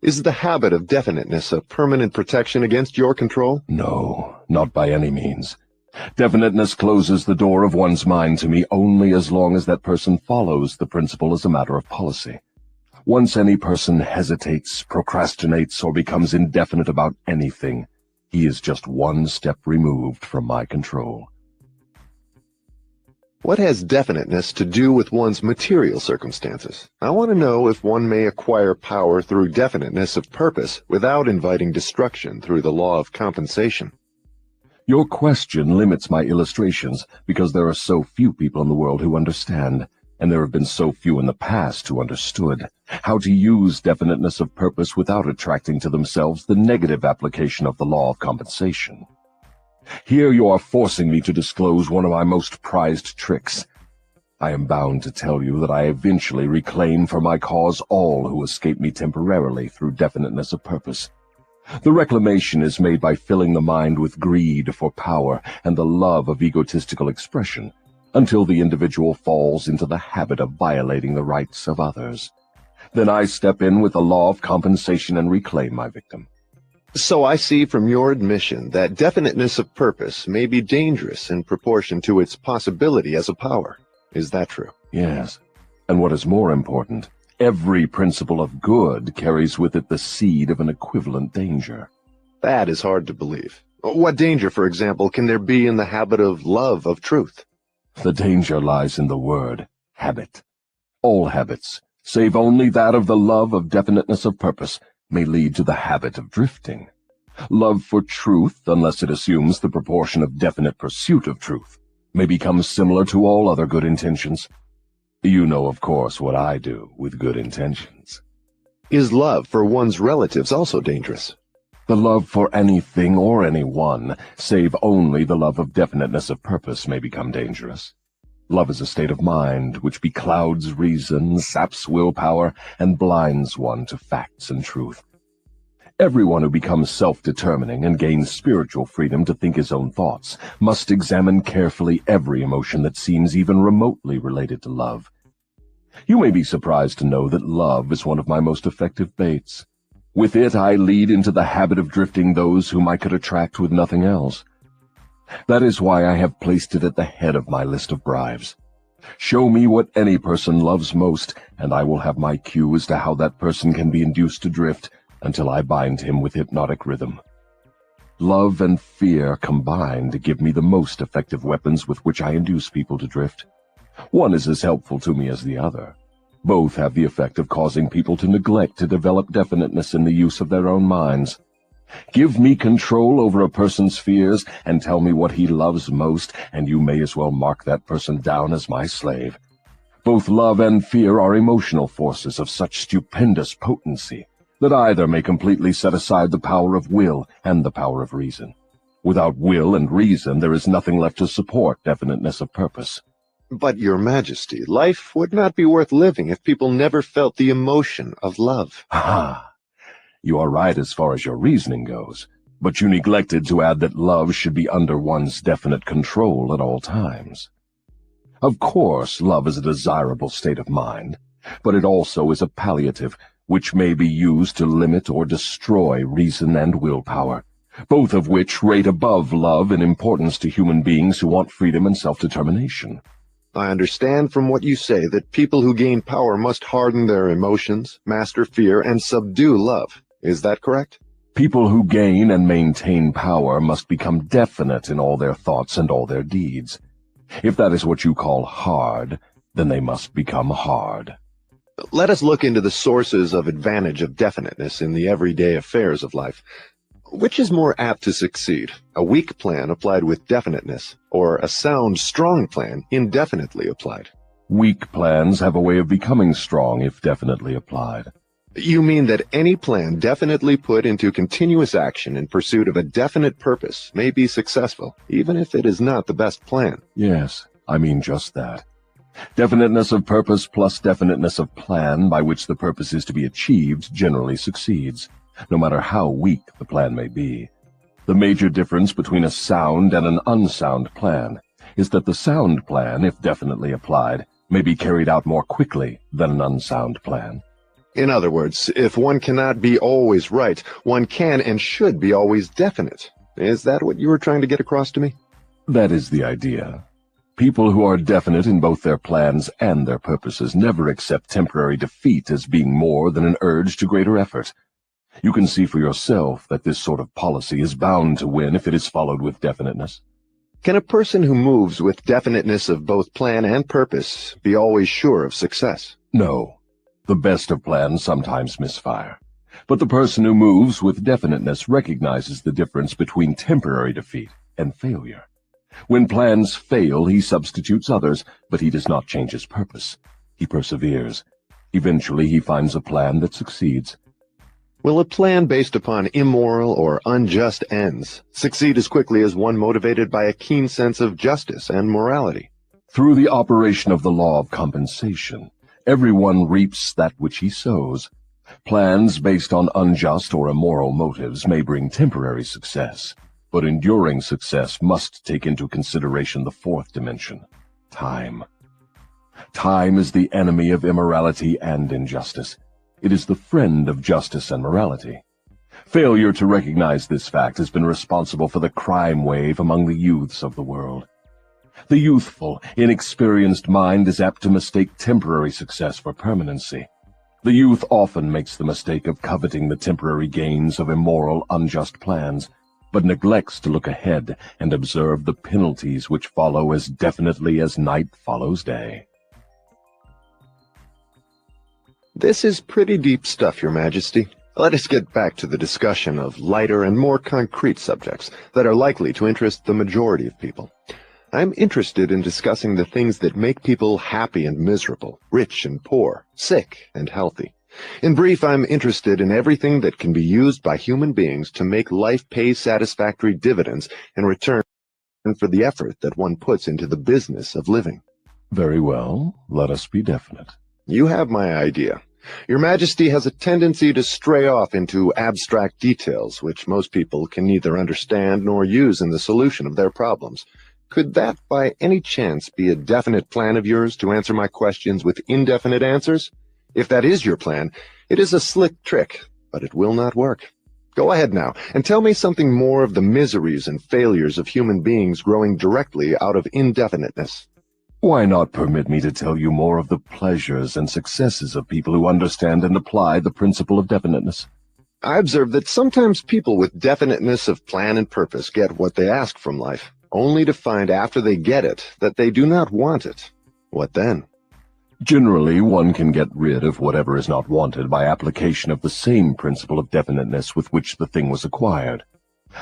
Speaker 3: Is the habit of definiteness a permanent protection against your control?
Speaker 2: No, not by any means. Definiteness closes the door of one's mind to me only as long as that person follows the principle as a matter of policy. Once any person hesitates, procrastinates, or becomes indefinite about anything, he is just one step removed from my control.
Speaker 3: What has definiteness to do with one's material circumstances? I want to know if one may acquire power through definiteness of purpose without inviting destruction through the law of compensation.
Speaker 2: Your question limits my illustrations because there are so few people in the world who understand, and there have been so few in the past who understood, how to use definiteness of purpose without attracting to themselves the negative application of the law of compensation. Here you are forcing me to disclose one of my most prized tricks. I am bound to tell you that I eventually reclaim for my cause all who escape me temporarily through definiteness of purpose. The reclamation is made by filling the mind with greed for power and the love of egotistical expression, until the individual falls into the habit of violating the rights of others. Then I step in with the law of compensation and reclaim my victim.
Speaker 3: So I see from your admission that definiteness of purpose may be dangerous in proportion to its possibility as a power. Is that true?
Speaker 2: Yes. And what is more important, every principle of good carries with it the seed of an equivalent danger.
Speaker 3: That is hard to believe. What danger, for example, can there be in the habit of love of truth?
Speaker 2: The danger lies in the word habit. All habits, save only that of the love of definiteness of purpose, may lead to the habit of drifting. Love for truth, unless it assumes the proportion of definite pursuit of truth, may become similar to all other good intentions. You know, of course, what I do with good intentions.
Speaker 3: Is love for one's relatives also dangerous?
Speaker 2: The love for anything or anyone, save only the love of definiteness of purpose, may become dangerous. Love is a state of mind which beclouds reason, saps willpower, and blinds one to facts and truth. Everyone who becomes self-determining and gains spiritual freedom to think his own thoughts must examine carefully every emotion that seems even remotely related to love. You may be surprised to know that love is one of my most effective baits. With it I lead into the habit of drifting those whom I could attract with nothing else. That is why I have placed it at the head of my list of bribes. Show me what any person loves most, and I will have my cue as to how that person can be induced to drift until I bind him with hypnotic rhythm. Love and fear combine to give me the most effective weapons with which I induce people to drift. One is as helpful to me as the other. Both have the effect of causing people to neglect to develop definiteness in the use of their own minds. Give me control over a person's fears and tell me what he loves most, and you may as well mark that person down as my slave. Both love and fear are emotional forces of such stupendous potency that either may completely set aside the power of will and the power of reason. Without will and reason, there is nothing left to support definiteness of purpose.
Speaker 3: But, Your Majesty, life would not be worth living if people never felt the emotion of love.
Speaker 2: Ah! You are right as far as your reasoning goes, but you neglected to add that love should be under one's definite control at all times. Of course, love is a desirable state of mind, but it also is a palliative, which may be used to limit or destroy reason and willpower, both of which rate above love in importance to human beings who want freedom and self-determination.
Speaker 3: I understand from what you say that people who gain power must harden their emotions, master fear, and subdue love. Is that correct?
Speaker 2: People who gain and maintain power must become definite in all their thoughts and all their deeds. If that is what you call hard, then they must become hard.
Speaker 3: Let us look into the sources of advantage of definiteness in the everyday affairs of life. Which is more apt to succeed, a weak plan applied with definiteness, or a sound, strong plan indefinitely applied?
Speaker 2: Weak plans have a way of becoming strong if definitely applied.
Speaker 3: You mean that any plan definitely put into continuous action in pursuit of a definite purpose may be successful, even if it is not the best plan?
Speaker 2: Yes, I mean just that. Definiteness of purpose plus definiteness of plan by which the purpose is to be achieved generally succeeds, no matter how weak the plan may be. The major difference between a sound and an unsound plan is that the sound plan, if definitely applied, may be carried out more quickly than an unsound plan.
Speaker 3: In other words, if one cannot be always right, one can and should be always definite. Is that what you were trying to get across to me?
Speaker 2: That is the idea. People who are definite in both their plans and their purposes never accept temporary defeat as being more than an urge to greater effort. You can see for yourself that this sort of policy is bound to win if it is followed with definiteness.
Speaker 3: Can a person who moves with definiteness of both plan and purpose be always sure of success?
Speaker 2: No. The best of plans sometimes misfire. But the person who moves with definiteness recognizes the difference between temporary defeat and failure. When plans fail, he substitutes others, but he does not change his purpose. He perseveres. Eventually, he finds a plan that succeeds.
Speaker 3: Will a plan based upon immoral or unjust ends succeed as quickly as one motivated by a keen sense of justice and morality?
Speaker 2: Through the operation of the law of compensation, everyone reaps that which he sows. Plans based on unjust or immoral motives may bring temporary success, but enduring success must take into consideration the fourth dimension, time. Time is the enemy of immorality and injustice. It is the friend of justice and morality. Failure to recognize this fact has been responsible for the crime wave among the youths of the world. The youthful, inexperienced mind is apt to mistake temporary success for permanency. The youth often makes the mistake of coveting the temporary gains of immoral, unjust plans, but neglects to look ahead and observe the penalties which follow as definitely as night follows day.
Speaker 3: This is pretty deep stuff, Your Majesty. Let us get back to the discussion of lighter and more concrete subjects that are likely to interest the majority of people. I'm interested in discussing the things that make people happy and miserable, rich and poor, sick and healthy. In brief, I'm interested in everything that can be used by human beings to make life pay satisfactory dividends in return for the effort that one puts into the business of living.
Speaker 2: Very well, let us be definite.
Speaker 3: You have my idea. Your Majesty has a tendency to stray off into abstract details, which most people can neither understand nor use in the solution of their problems. Could that, by any chance, be a definite plan of yours to answer my questions with indefinite answers? If that is your plan, it is a slick trick, but it will not work. Go ahead now, and tell me something more of the miseries and failures of human beings growing directly out of indefiniteness.
Speaker 2: Why not permit me to tell you more of the pleasures and successes of people who understand and apply the principle of definiteness?
Speaker 3: I observe that sometimes people with definiteness of plan and purpose get what they ask from life, only to find after they get it that they do not want it. What then?
Speaker 2: Generally, one can get rid of whatever is not wanted by application of the same principle of definiteness with which the thing was acquired.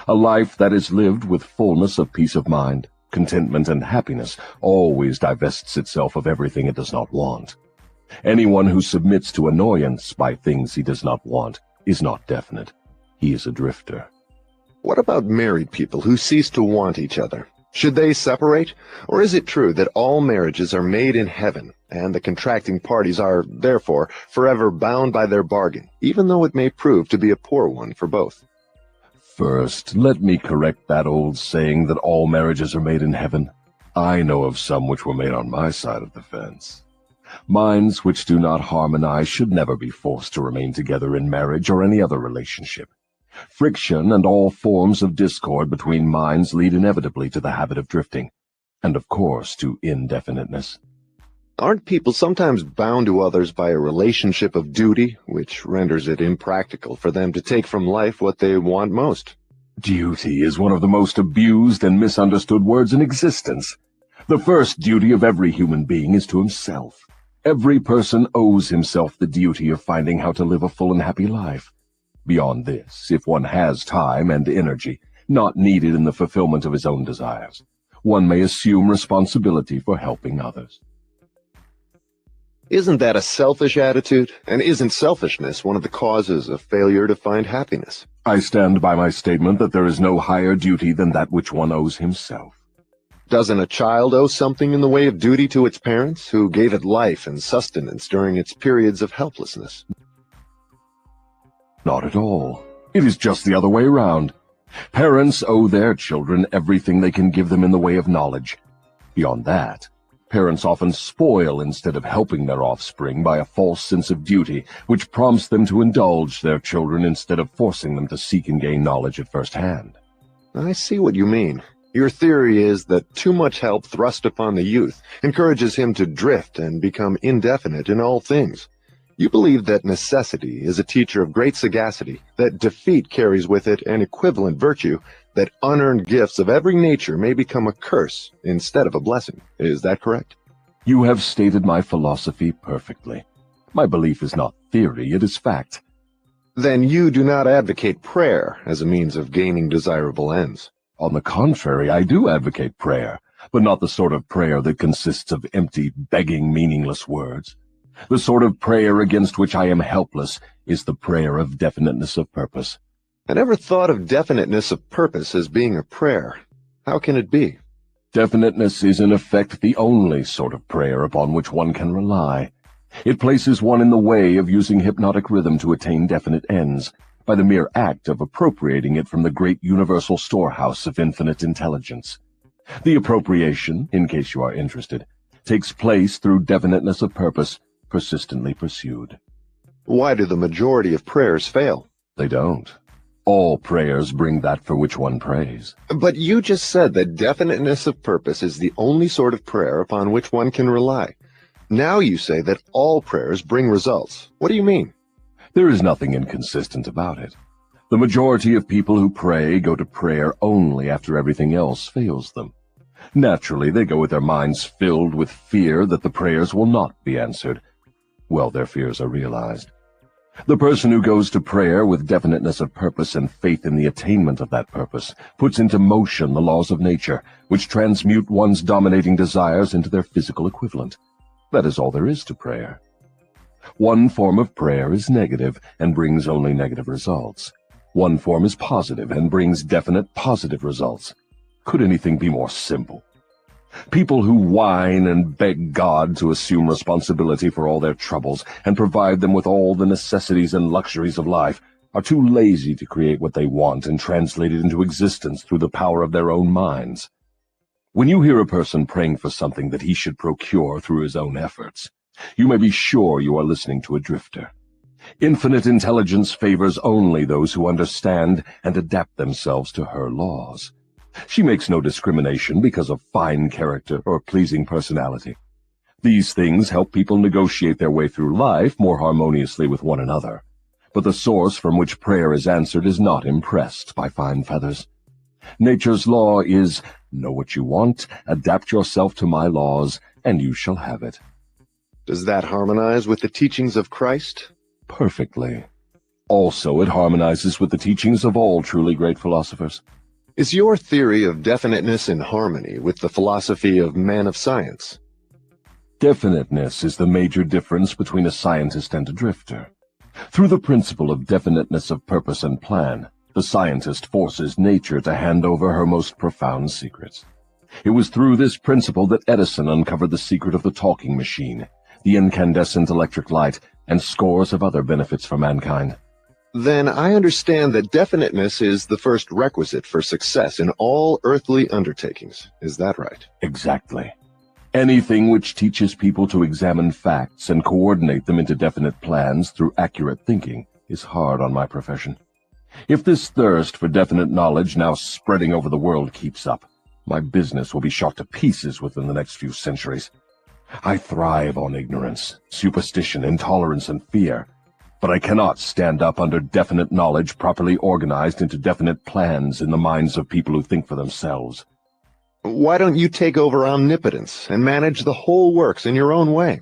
Speaker 2: A life that is lived with fullness of peace of mind, contentment, and happiness always divests itself of everything it does not want. Anyone who submits to annoyance by things he does not want is not definite. He is a drifter.
Speaker 3: What about married people who cease to want each other? Should they separate? Or is it true that all marriages are made in heaven, and the contracting parties are, therefore, forever bound by their bargain, even though it may prove to be a poor one for both?
Speaker 2: First, let me correct that old saying that all marriages are made in heaven. I know of some which were made on my side of the fence. Minds which do not harmonize should never be forced to remain together in marriage or any other relationship. Friction and all forms of discord between minds lead inevitably to the habit of drifting, and of course to indefiniteness.
Speaker 3: Aren't people sometimes bound to others by a relationship of duty, which renders it impractical for them to take from life what they want most?
Speaker 2: Duty is one of the most abused and misunderstood words in existence. The first duty of every human being is to himself. Every person owes himself the duty of finding how to live a full and happy life. Beyond this, if one has time and energy, not needed in the fulfillment of his own desires, one may assume responsibility for helping others.
Speaker 3: Isn't that a selfish attitude? And isn't selfishness one of the causes of failure to find happiness?
Speaker 2: I stand by my statement that there is no higher duty than that which one owes himself.
Speaker 3: Doesn't a child owe something in the way of duty to its parents, who gave it life and sustenance during its periods of helplessness?
Speaker 2: Not at all. It is just the other way around. Parents owe their children everything they can give them in the way of knowledge. Beyond that, parents often spoil instead of helping their offspring by a false sense of duty, which prompts them to indulge their children instead of forcing them to seek and gain knowledge at first hand.
Speaker 3: I see what you mean. Your theory is that too much help thrust upon the youth encourages him to drift and become indefinite in all things. You believe that necessity is a teacher of great sagacity, that defeat carries with it an equivalent virtue, that unearned gifts of every nature may become a curse instead of a blessing. Is that correct?
Speaker 2: You have stated my philosophy perfectly. My belief is not theory, it is fact.
Speaker 3: Then you do not advocate prayer as a means of gaining desirable ends.
Speaker 2: On the contrary, I do advocate prayer, but not the sort of prayer that consists of empty, begging, meaningless words. The sort of prayer against which I am helpless is the prayer of definiteness of purpose.
Speaker 3: I never thought of definiteness of purpose as being a prayer. How can it be?
Speaker 2: Definiteness is in effect the only sort of prayer upon which one can rely. It places one in the way of using hypnotic rhythm to attain definite ends, by the mere act of appropriating it from the great universal storehouse of infinite intelligence. The appropriation, in case you are interested, takes place through definiteness of purpose, persistently pursued.
Speaker 3: Why do the majority of prayers fail?
Speaker 2: They don't. All prayers bring that for which one prays.
Speaker 3: But you just said that definiteness of purpose is the only sort of prayer upon which one can rely. Now you say that all prayers bring results. What do you mean?
Speaker 2: There is nothing inconsistent about it. The majority of people who pray go to prayer only after everything else fails them. Naturally, they go with their minds filled with fear that the prayers will not be answered. Well, their fears are realized. The person who goes to prayer with definiteness of purpose and faith in the attainment of that purpose puts into motion the laws of nature, which transmute one's dominating desires into their physical equivalent. That is all there is to prayer. One form of prayer is negative and brings only negative results. One form is positive and brings definite positive results. Could anything be more simple? People who whine and beg God to assume responsibility for all their troubles and provide them with all the necessities and luxuries of life are too lazy to create what they want and translate it into existence through the power of their own minds. When you hear a person praying for something that he should procure through his own efforts, you may be sure you are listening to a drifter. Infinite intelligence favors only those who understand and adapt themselves to her laws. She makes no discrimination because of fine character or pleasing personality. These things help people negotiate their way through life more harmoniously with one another. But the source from which prayer is answered is not impressed by fine feathers. Nature's law is, know what you want, adapt yourself to my laws, and you shall have it.
Speaker 3: Does that harmonize with the teachings of Christ?
Speaker 2: Perfectly. Also, it harmonizes with the teachings of all truly great philosophers.
Speaker 3: Is your theory of definiteness in harmony with the philosophy of man of science?
Speaker 2: Definiteness is the major difference between a scientist and a drifter. Through the principle of definiteness of purpose and plan, the scientist forces nature to hand over her most profound secrets. It was through this principle that Edison uncovered the secret of the talking machine, the incandescent electric light, and scores of other benefits for mankind.
Speaker 3: Then I understand that definiteness is the first requisite for success in all earthly undertakings. Is that right?
Speaker 2: Exactly. Anything which teaches people to examine facts and coordinate them into definite plans through accurate thinking is hard on my profession. If this thirst for definite knowledge now spreading over the world keeps up, my business will be shot to pieces within the next few centuries. I thrive on ignorance, superstition, intolerance, and fear, but I cannot stand up under definite knowledge properly organized into definite plans in the minds of people who think for themselves.
Speaker 3: Why don't you take over omnipotence and manage the whole works in your own way?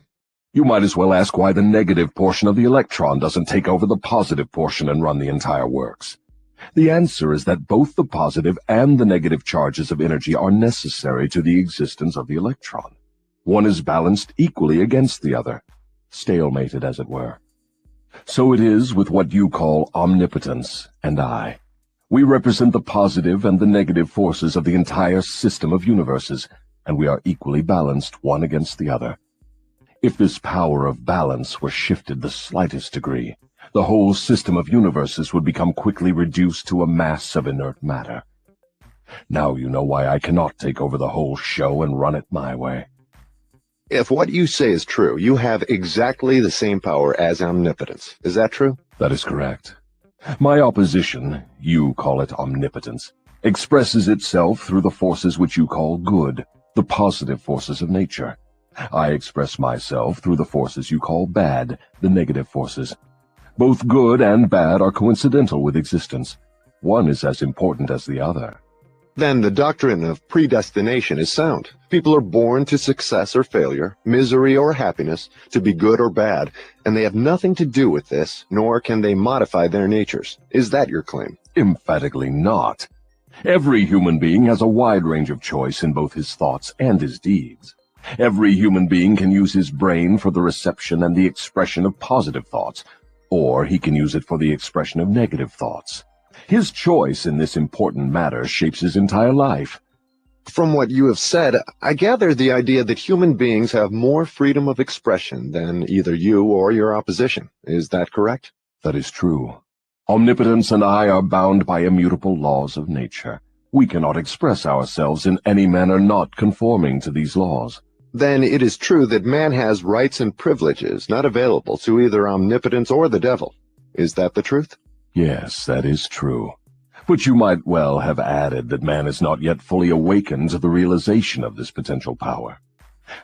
Speaker 2: You might as well ask why the negative portion of the electron doesn't take over the positive portion and run the entire works. The answer is that both the positive and the negative charges of energy are necessary to the existence of the electron. One is balanced equally against the other, stalemated as it were. So it is with what you call omnipotence and I. We represent the positive and the negative forces of the entire system of universes, and we are equally balanced one against the other. If this power of balance were shifted the slightest degree, the whole system of universes would become quickly reduced to a mass of inert matter. Now you know why I cannot take over the whole show and run it my way.
Speaker 3: If what you say is true, you have exactly the same power as omnipotence. Is that true?
Speaker 2: That is correct. My opposition, you call it omnipotence, expresses itself through the forces which you call good, the positive forces of nature. I express myself through the forces you call bad, the negative forces. Both good and bad are coincidental with existence. One is as important as the other.
Speaker 3: Then the doctrine of predestination is sound. People are born to success or failure, misery or happiness, to be good or bad, and they have nothing to do with this, nor can they modify their natures. Is that your claim?
Speaker 2: Emphatically not. Every human being has a wide range of choice in both his thoughts and his deeds. Every human being can use his brain for the reception and the expression of positive thoughts, or he can use it for the expression of negative thoughts. His choice in this important matter shapes his entire life.
Speaker 3: From what you have said, I gather the idea that human beings have more freedom of expression than either you or your opposition. Is that correct?
Speaker 2: That is true. Omnipotence and I are bound by immutable laws of nature. We cannot express ourselves in any manner not conforming to these laws.
Speaker 3: Then it is true that man has rights and privileges not available to either omnipotence or the devil. Is that the truth?
Speaker 2: Yes, that is true. But you might well have added that man is not yet fully awakened to the realization of this potential power.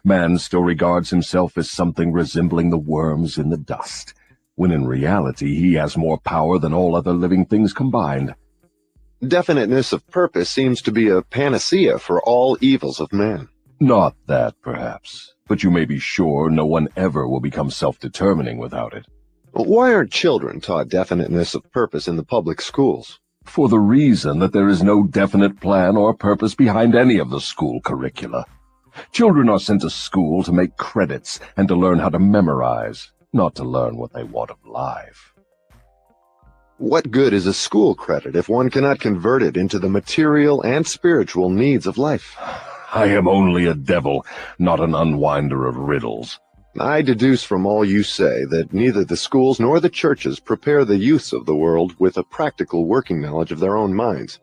Speaker 2: Man still regards himself as something resembling the worms in the dust, when in reality he has more power than all other living things combined.
Speaker 3: Definiteness of purpose seems to be a panacea for all evils of man.
Speaker 2: Not that, perhaps, but you may be sure no one ever will become self-determining without it.
Speaker 3: Why aren't children taught definiteness of purpose in the public schools?
Speaker 2: For the reason that there is no definite plan or purpose behind any of the school curricula. Children are sent to school to make credits and to learn how to memorize, not to learn what they want of life.
Speaker 3: What good is a school credit if one cannot convert it into the material and spiritual needs of life?
Speaker 2: I am only a devil, not an unwinder of riddles.
Speaker 3: I deduce from all you say that neither the schools nor the churches prepare the youths of the world with a practical working knowledge of their own minds.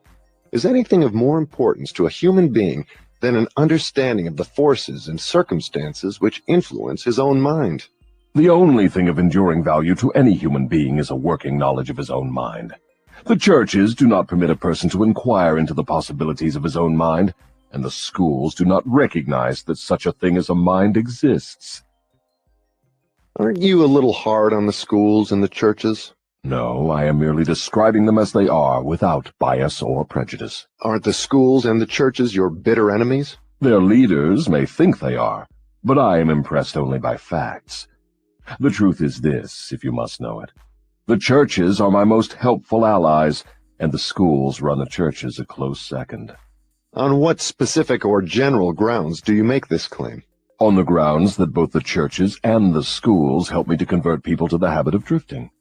Speaker 3: Is anything of more importance to a human being than an understanding of the forces and circumstances which influence his own mind?
Speaker 2: The only thing of enduring value to any human being is a working knowledge of his own mind. The churches do not permit a person to inquire into the possibilities of his own mind, and the schools do not recognize that such a thing as a mind exists.
Speaker 3: Aren't you a little hard on the schools and the churches?
Speaker 2: No, I am merely describing them as they are, without bias or prejudice.
Speaker 3: Aren't the schools and the churches your bitter enemies?
Speaker 2: Their leaders may think they are, but I am impressed only by facts. The truth is this, if you must know it. The churches are my most helpful allies, and the schools run the churches a close second.
Speaker 3: On what specific or general grounds do you make this claim?
Speaker 2: On the grounds that both the churches and the schools help me to convert people to the habit of drifting.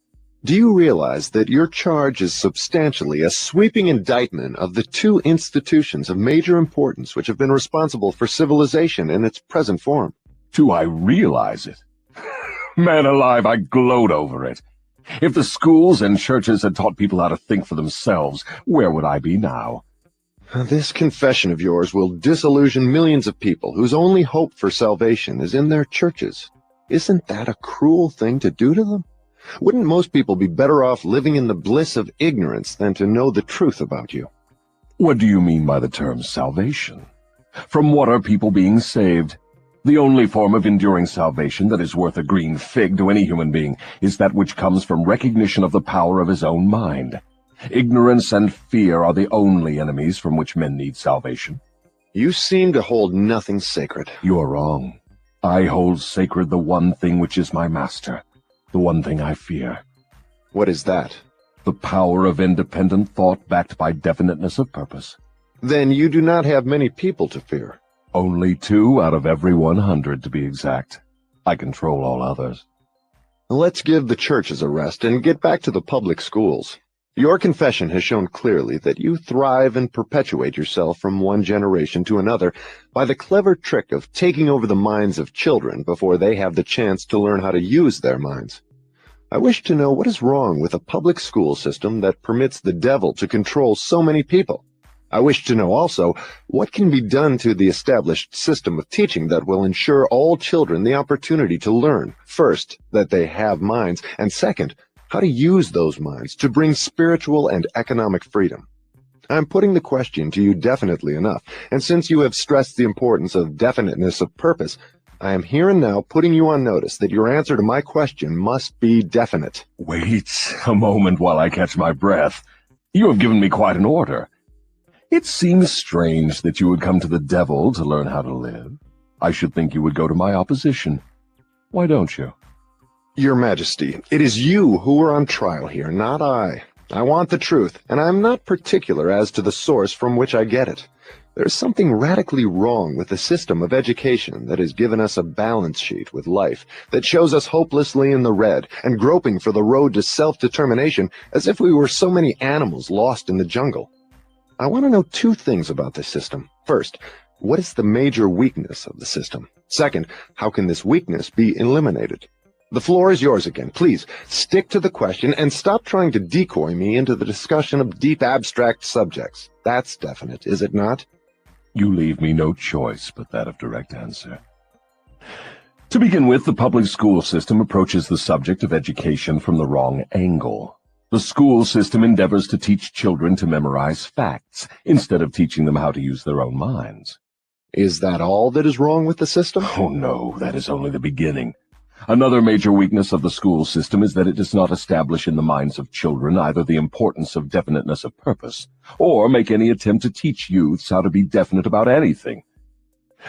Speaker 3: Do you realize that your charge is substantially a sweeping indictment of the two institutions of major importance which have been responsible for civilization in its present form?
Speaker 2: Do I realize it? Man alive, I gloat over it. If the schools and churches had taught people how to think for themselves, where would I be now?
Speaker 3: This confession of yours will disillusion millions of people whose only hope for salvation is in their churches. Isn't that a cruel thing to do to them? Wouldn't most people be better off living in the bliss of ignorance than to know the truth about you?
Speaker 2: What do you mean by the term salvation? From what are people being saved? The only form of enduring salvation that is worth a green fig to any human being is that which comes from recognition of the power of his own mind. Ignorance and fear are the only enemies from which men need salvation.
Speaker 3: You seem to hold nothing sacred.
Speaker 2: You are wrong. I hold sacred the one thing which is my master, the one thing I fear.
Speaker 3: What is that?
Speaker 2: The power of independent thought backed by definiteness of purpose.
Speaker 3: Then you do not have many people to fear.
Speaker 2: Only 2 out of every 100 to be exact. I control all others.
Speaker 3: Let's give the churches a rest and get back to the public schools. Your confession has shown clearly that you thrive and perpetuate yourself from one generation to another by the clever trick of taking over the minds of children before they have the chance to learn how to use their minds. I wish to know what is wrong with a public school system that permits the devil to control so many people. I wish to know also what can be done to the established system of teaching that will ensure all children the opportunity to learn, first, that they have minds, and second, how to use those minds to bring spiritual and economic freedom. I'm putting the question to you definitely enough, and since you have stressed the importance of definiteness of purpose, I am here and now putting you on notice that your answer to my question must be definite.
Speaker 2: Wait a moment while I catch my breath. You have given me quite an order. It seems strange that you would come to the devil to learn how to live. I should think you would go to my opposition. Why don't you?
Speaker 3: Your Majesty, it is you who are on trial here, not I. I want the truth, and I'm not particular as to the source from which I get it. There's something radically wrong with the system of education that has given us a balance sheet with life that shows us hopelessly in the red and groping for the road to self-determination as if we were so many animals lost in the jungle. I want to know two things about this system. First, what is the major weakness of the system? Second, how can this weakness be eliminated? The floor is yours again. Please, stick to the question and stop trying to decoy me into the discussion of deep abstract subjects. That's definite, is it not?
Speaker 2: You leave me no choice but that of direct answer. To begin with, the public school system approaches the subject of education from the wrong angle. The school system endeavors to teach children to memorize facts instead of teaching them how to use their own minds.
Speaker 3: Is that all that is wrong with the system?
Speaker 2: Oh no, that is only the beginning. Another major weakness of the school system is that it does not establish in the minds of children either the importance of definiteness of purpose, or make any attempt to teach youths how to be definite about anything.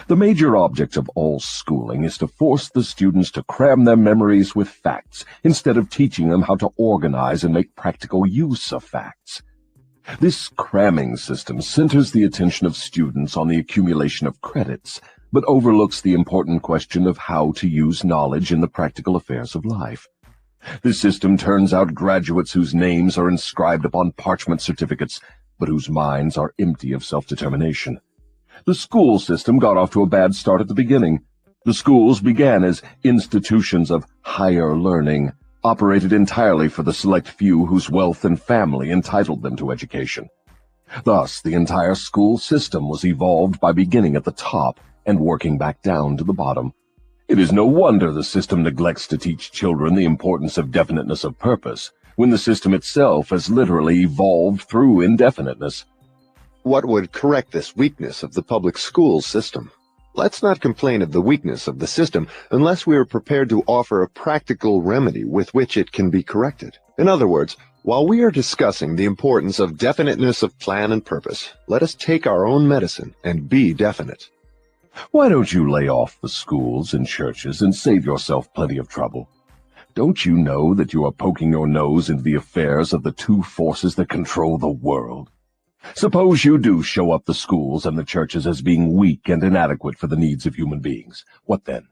Speaker 2: The major object of all schooling is to force the students to cram their memories with facts, instead of teaching them how to organize and make practical use of facts. This cramming system centers the attention of students on the accumulation of credits, but overlooks the important question of how to use knowledge in the practical affairs of life. This system turns out graduates whose names are inscribed upon parchment certificates, but whose minds are empty of self-determination. The school system got off to a bad start at the beginning. The schools began as institutions of higher learning, operated entirely for the select few whose wealth and family entitled them to education. Thus, the entire school system was evolved by beginning at the top and working back down to the bottom. It is no wonder the system neglects to teach children the importance of definiteness of purpose, when the system itself has literally evolved through indefiniteness.
Speaker 3: What would correct this weakness of the public school system? Let's not complain of the weakness of the system unless we are prepared to offer a practical remedy with which it can be corrected. In other words, while we are discussing the importance of definiteness of plan and purpose, let us take our own medicine and be definite.
Speaker 2: Why don't you lay off the schools and churches and save yourself plenty of trouble? Don't you know that you are poking your nose into the affairs of the two forces that control the world? Suppose you do show up the schools and the churches as being weak and inadequate for the needs of human beings. What then?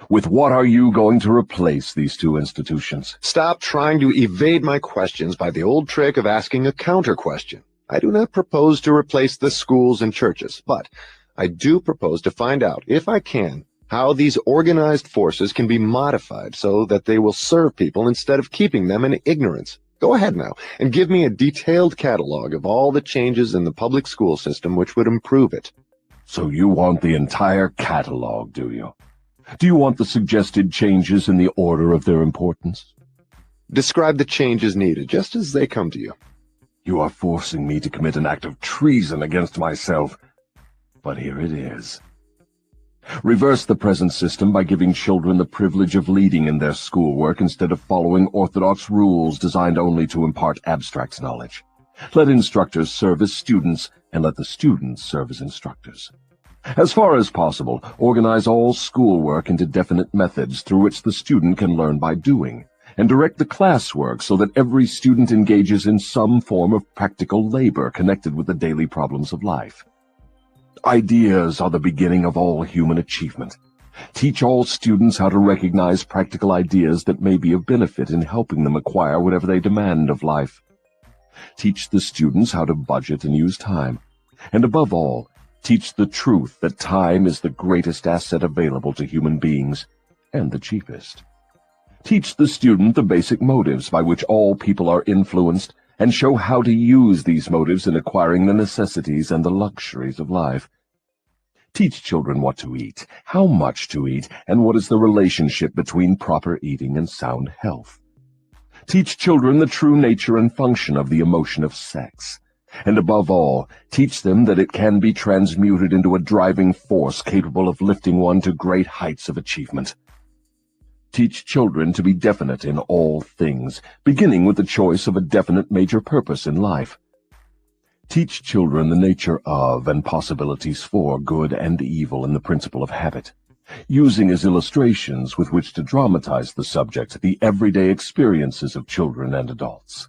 Speaker 2: With what are you going to replace these two institutions?
Speaker 3: Stop trying to evade my questions by the old trick of asking a counter-question. I do not propose to replace the schools and churches, but I do propose to find out, if I can, how these organized forces can be modified so that they will serve people instead of keeping them in ignorance. Go ahead now and give me a detailed catalog of all the changes in the public school system which would improve it.
Speaker 2: So you want the entire catalog, do you? Do you want the suggested changes in the order of their importance?
Speaker 3: Describe the changes needed, just as they come to you.
Speaker 2: You are forcing me to commit an act of treason against myself. But here it is. Reverse the present system by giving children the privilege of leading in their schoolwork instead of following orthodox rules designed only to impart abstract knowledge. Let instructors serve as students, and let the students serve as instructors. As far as possible, organize all schoolwork into definite methods through which the student can learn by doing, and direct the classwork so that every student engages in some form of practical labor connected with the daily problems of life. Ideas are the beginning of all human achievement. Teach all students how to recognize practical ideas that may be of benefit in helping them acquire whatever they demand of life. Teach the students how to budget and use time. And above all, teach the truth that time is the greatest asset available to human beings, and the cheapest. Teach the student the basic motives by which all people are influenced, and show how to use these motives in acquiring the necessities and the luxuries of life. Teach children what to eat, how much to eat, and what is the relationship between proper eating and sound health. Teach children the true nature and function of the emotion of sex. And above all, teach them that it can be transmuted into a driving force capable of lifting one to great heights of achievement. Teach children to be definite in all things, beginning with the choice of a definite major purpose in life. Teach children the nature of and possibilities for good and evil in the principle of habit, using as illustrations with which to dramatize the subject the everyday experiences of children and adults.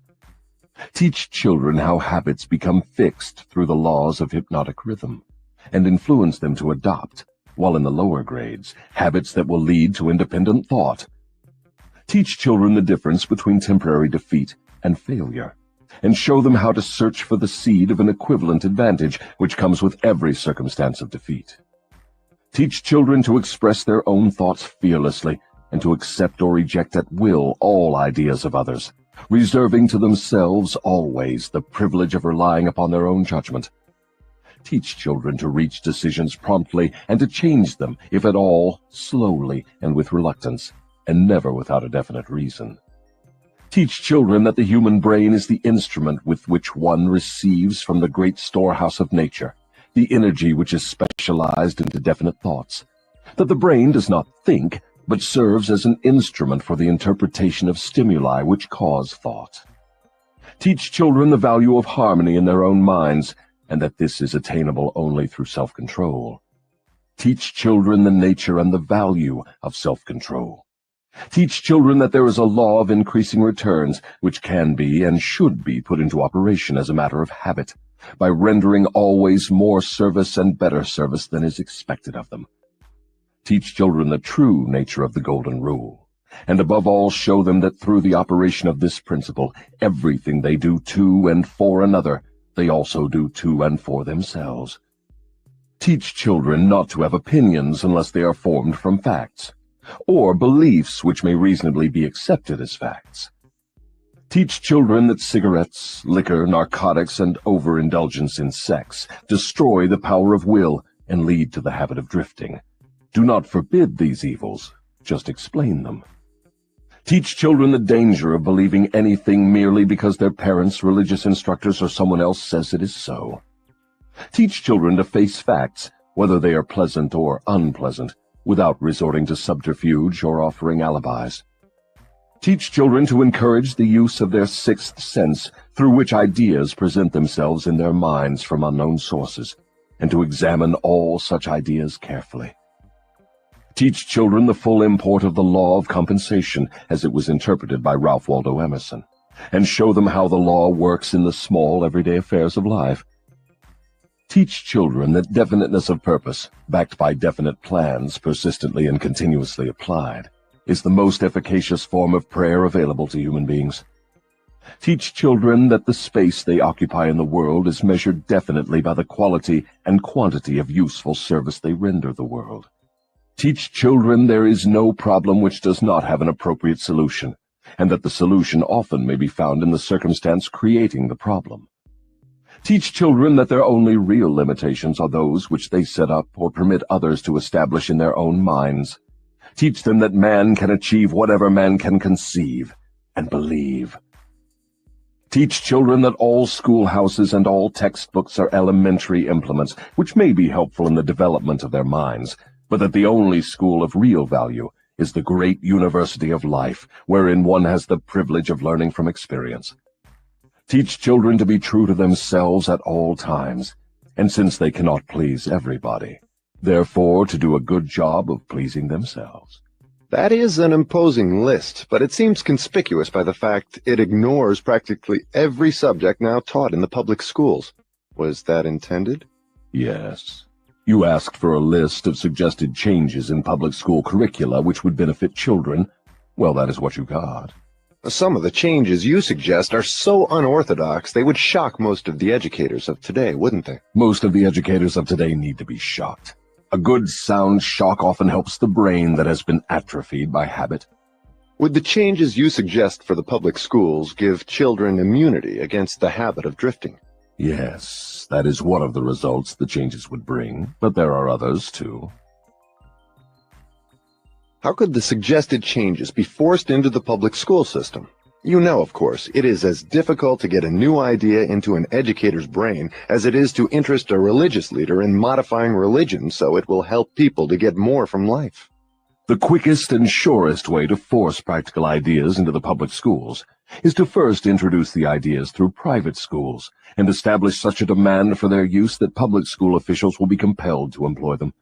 Speaker 2: Teach children how habits become fixed through the laws of hypnotic rhythm, and influence them to adopt, while in the lower grades, habits that will lead to independent thought. Teach children the difference between temporary defeat and failure, and show them how to search for the seed of an equivalent advantage which comes with every circumstance of defeat. Teach children to express their own thoughts fearlessly and to accept or reject at will all ideas of others, reserving to themselves always the privilege of relying upon their own judgment. Teach children to reach decisions promptly and to change them, if at all, slowly and with reluctance, and never without a definite reason. Teach children that the human brain is the instrument with which one receives from the great storehouse of nature the energy which is specialized into definite thoughts, that the brain does not think, but serves as an instrument for the interpretation of stimuli which cause thought. Teach children the value of harmony in their own minds, and that this is attainable only through self-control. Teach children the nature and the value of self-control. Teach children that there is a law of increasing returns which can be and should be put into operation as a matter of habit, by rendering always more service and better service than is expected of them. Teach children the true nature of the Golden Rule, and above all show them that through the operation of this principle, everything they do to and for another, they also do to and for themselves. Teach children not to have opinions unless they are formed from facts, or beliefs which may reasonably be accepted as facts. Teach children that cigarettes, liquor, narcotics, and overindulgence in sex destroy the power of will and lead to the habit of drifting. Do not forbid these evils, just explain them. Teach children the danger of believing anything merely because their parents, religious instructors, or someone else says it is so. Teach children to face facts, whether they are pleasant or unpleasant, without resorting to subterfuge or offering alibis. Teach children to encourage the use of their sixth sense, through which ideas present themselves in their minds from unknown sources, and to examine all such ideas carefully. Teach children the full import of the law of compensation as it was interpreted by Ralph Waldo Emerson, and show them how the law works in the small everyday affairs of life. Teach children that definiteness of purpose, backed by definite plans persistently and continuously applied, is the most efficacious form of prayer available to human beings. Teach children that the space they occupy in the world is measured definitely by the quality and quantity of useful service they render the world. Teach children there is no problem which does not have an appropriate solution, and that the solution often may be found in the circumstance creating the problem. Teach children that their only real limitations are those which they set up or permit others to establish in their own minds. Teach them that man can achieve whatever man can conceive and believe. Teach children that all schoolhouses and all textbooks are elementary implements which may be helpful in the development of their minds, but that the only school of real value is the great university of life, wherein one has the privilege of learning from experience. Teach children to be true to themselves at all times, and since they cannot please everybody, therefore to do a good job of pleasing themselves.
Speaker 3: That is an imposing list, but it seems conspicuous by the fact it ignores practically every subject now taught in the public schools. Was that intended?
Speaker 2: Yes. You asked for a list of suggested changes in public school curricula which would benefit children. Well, that is what you got.
Speaker 3: Some of the changes you suggest are so unorthodox they would shock most of the educators of today, wouldn't they?
Speaker 2: Most of the educators of today need to be shocked. A good sound shock often helps the brain that has been atrophied by habit.
Speaker 3: Would the changes you suggest for the public schools give children immunity against the habit of drifting?
Speaker 2: Yes, that is one of the results the changes would bring, but there are others too.
Speaker 3: How could the suggested changes be forced into the public school system? You know, of course, it is as difficult to get a new idea into an educator's brain as it is to interest a religious leader in modifying religion so it will help people to get more from life.
Speaker 2: The quickest and surest way to force practical ideas into the public schools is to first introduce the ideas through private schools and establish such a demand for their use that public school officials will be compelled to employ them.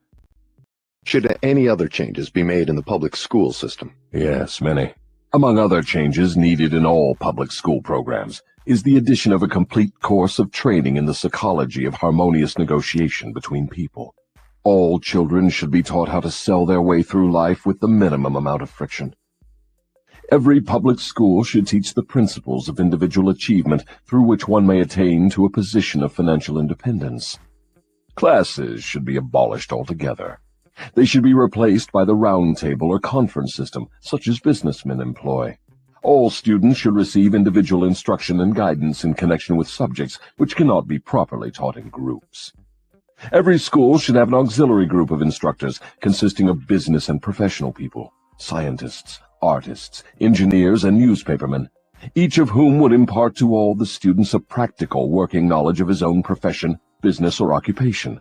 Speaker 3: Should any other changes be made in the public school system?
Speaker 2: Yes, many. Among other changes needed in all public school programs is the addition of a complete course of training in the psychology of harmonious negotiation between people. All children should be taught how to sell their way through life with the minimum amount of friction. Every public school should teach the principles of individual achievement through which one may attain to a position of financial independence. Classes should be abolished altogether. They should be replaced by the round table or conference system, such as businessmen employ. All students should receive individual instruction and guidance in connection with subjects which cannot be properly taught in groups. Every school should have an auxiliary group of instructors consisting of business and professional people, scientists, artists, engineers, and newspapermen, each of whom would impart to all the students a practical working knowledge of his own profession, business, or occupation.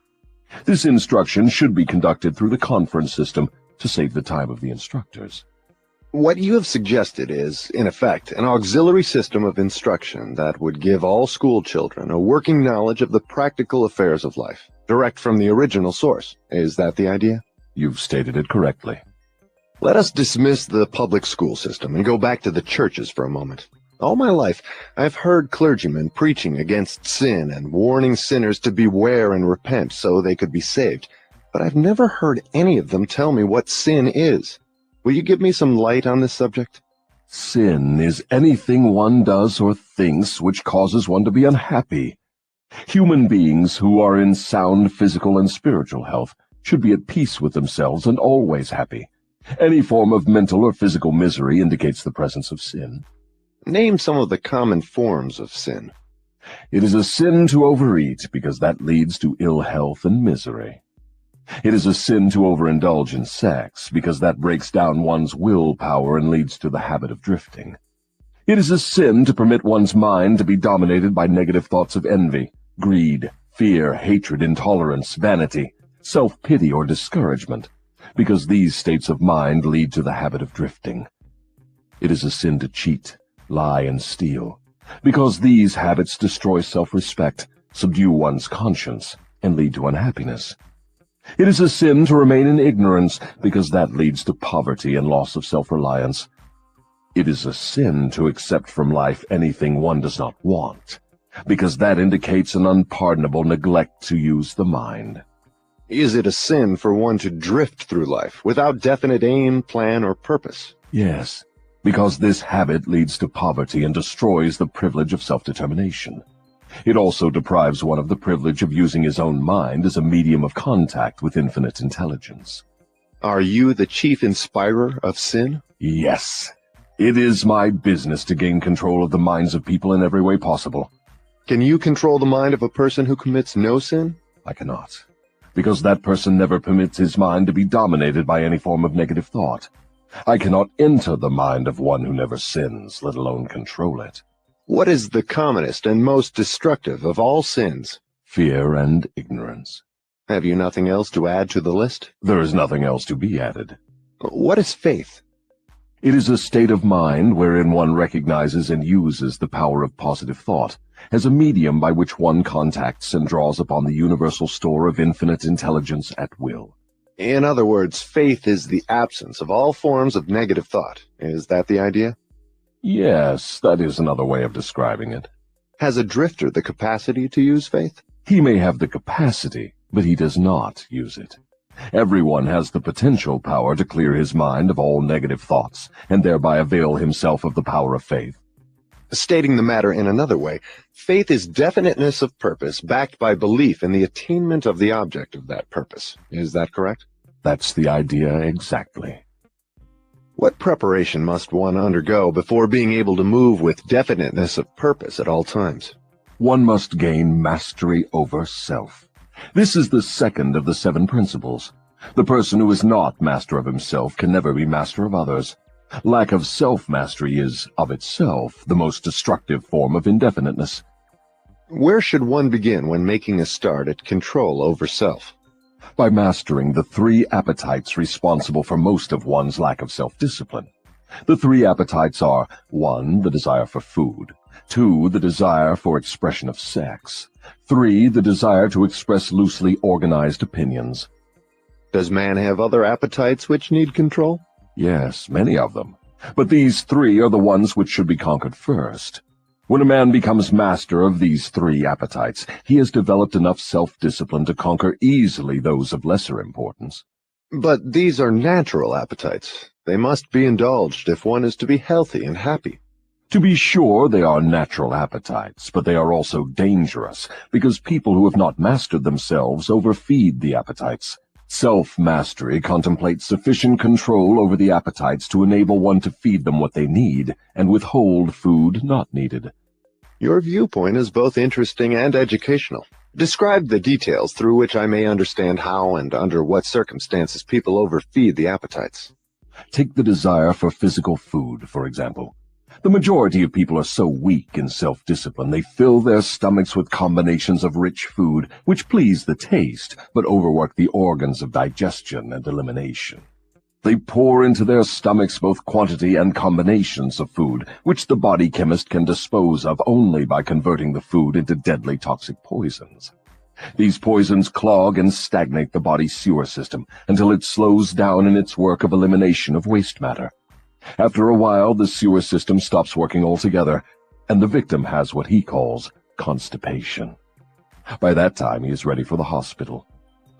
Speaker 2: This instruction should be conducted through the conference system to save the time of the instructors.
Speaker 3: What you have suggested is, in effect, an auxiliary system of instruction that would give all school children a working knowledge of the practical affairs of life, direct from the original source. Is that the idea?
Speaker 2: You've stated it correctly.
Speaker 3: Let us dismiss the public school system and go back to the churches for a moment. All my life, I've heard clergymen preaching against sin and warning sinners to beware and repent so they could be saved, but I've never heard any of them tell me what sin is. Will you give me some light on this subject?
Speaker 2: Sin is anything one does or thinks which causes one to be unhappy. Human beings who are in sound physical and spiritual health should be at peace with themselves and always happy. Any form of mental or physical misery indicates the presence of sin.
Speaker 3: Name some of the common forms of sin.
Speaker 2: It is a sin to overeat because that leads to ill health and misery. It is a sin to overindulge in sex because that breaks down one's willpower and leads to the habit of drifting. It is a sin to permit one's mind to be dominated by negative thoughts of envy, greed, fear, hatred, intolerance, vanity, self-pity, or discouragement, because these states of mind lead to the habit of drifting. It is a sin to cheat, lie, and steal, because these habits destroy self-respect, subdue one's conscience, and lead to unhappiness. It is a sin to remain in ignorance, because that leads to poverty and loss of self-reliance. It is a sin to accept from life anything one does not want, because that indicates an unpardonable neglect to use the mind.
Speaker 3: Is it a sin for one to drift through life without definite aim, plan, or purpose?
Speaker 2: Yes, because this habit leads to poverty and destroys the privilege of self-determination. It also deprives one of the privilege of using his own mind as a medium of contact with infinite intelligence.
Speaker 3: Are you the chief inspirer of sin?
Speaker 2: Yes. It is my business to gain control of the minds of people in every way possible.
Speaker 3: Can you control the mind of a person who commits no sin?
Speaker 2: I cannot, because that person never permits his mind to be dominated by any form of negative thought. I cannot enter the mind of one who never sins, let alone control it.
Speaker 3: What is the commonest and most destructive of all sins?
Speaker 2: Fear and ignorance.
Speaker 3: Have you nothing else to add to the list?
Speaker 2: There is nothing else to be added.
Speaker 3: What is faith?
Speaker 2: It is a state of mind wherein one recognizes and uses the power of positive thought as a medium by which one contacts and draws upon the universal store of infinite intelligence at will.
Speaker 3: In other words, faith is the absence of all forms of negative thought. Is that the idea?
Speaker 2: Yes, that is another way of describing it.
Speaker 3: Has a drifter the capacity to use faith?
Speaker 2: He may have the capacity, but he does not use it. Everyone has the potential power to clear his mind of all negative thoughts, and thereby avail himself of the power of faith.
Speaker 3: Stating the matter in another way, faith is definiteness of purpose backed by belief in the attainment of the object of that purpose. Is that correct?
Speaker 2: That's the idea exactly.
Speaker 3: What preparation must one undergo before being able to move with definiteness of purpose at all times?
Speaker 2: One must gain mastery over self. This is the second of the 7 principles. The person who is not master of himself can never be master of others. Lack of self-mastery is, of itself, the most destructive form of indefiniteness.
Speaker 3: Where should one begin when making a start at control over self?
Speaker 2: By mastering the 3 appetites responsible for most of one's lack of self-discipline. The 3 appetites are 1. The desire for food, 2. The desire for expression of sex, 3. The desire to express loosely organized opinions.
Speaker 3: Does man have other appetites which need control?
Speaker 2: Yes, many of them. But these 3 are the ones which should be conquered first. When a man becomes master of these 3 appetites, he has developed enough self-discipline to conquer easily those of lesser importance.
Speaker 3: But these are natural appetites. They must be indulged if one is to be healthy and happy.
Speaker 2: To be sure, they are natural appetites, but they are also dangerous, because people who have not mastered themselves overfeed the appetites. Self-mastery contemplates sufficient control over the appetites to enable one to feed them what they need and withhold food not needed.
Speaker 3: Your viewpoint is both interesting and educational. Describe the details through which I may understand how and under what circumstances people overfeed the appetites.
Speaker 2: Take the desire for physical food, for example. The majority of people are so weak in self-discipline they fill their stomachs with combinations of rich food which please the taste but overwork the organs of digestion and elimination. They pour into their stomachs both quantity and combinations of food which the body chemist can dispose of only by converting the food into deadly toxic poisons. These poisons clog and stagnate the body's sewer system until it slows down in its work of elimination of waste matter. After a while, the sewer system stops working altogether, and the victim has what he calls constipation. By that time, he is ready for the hospital.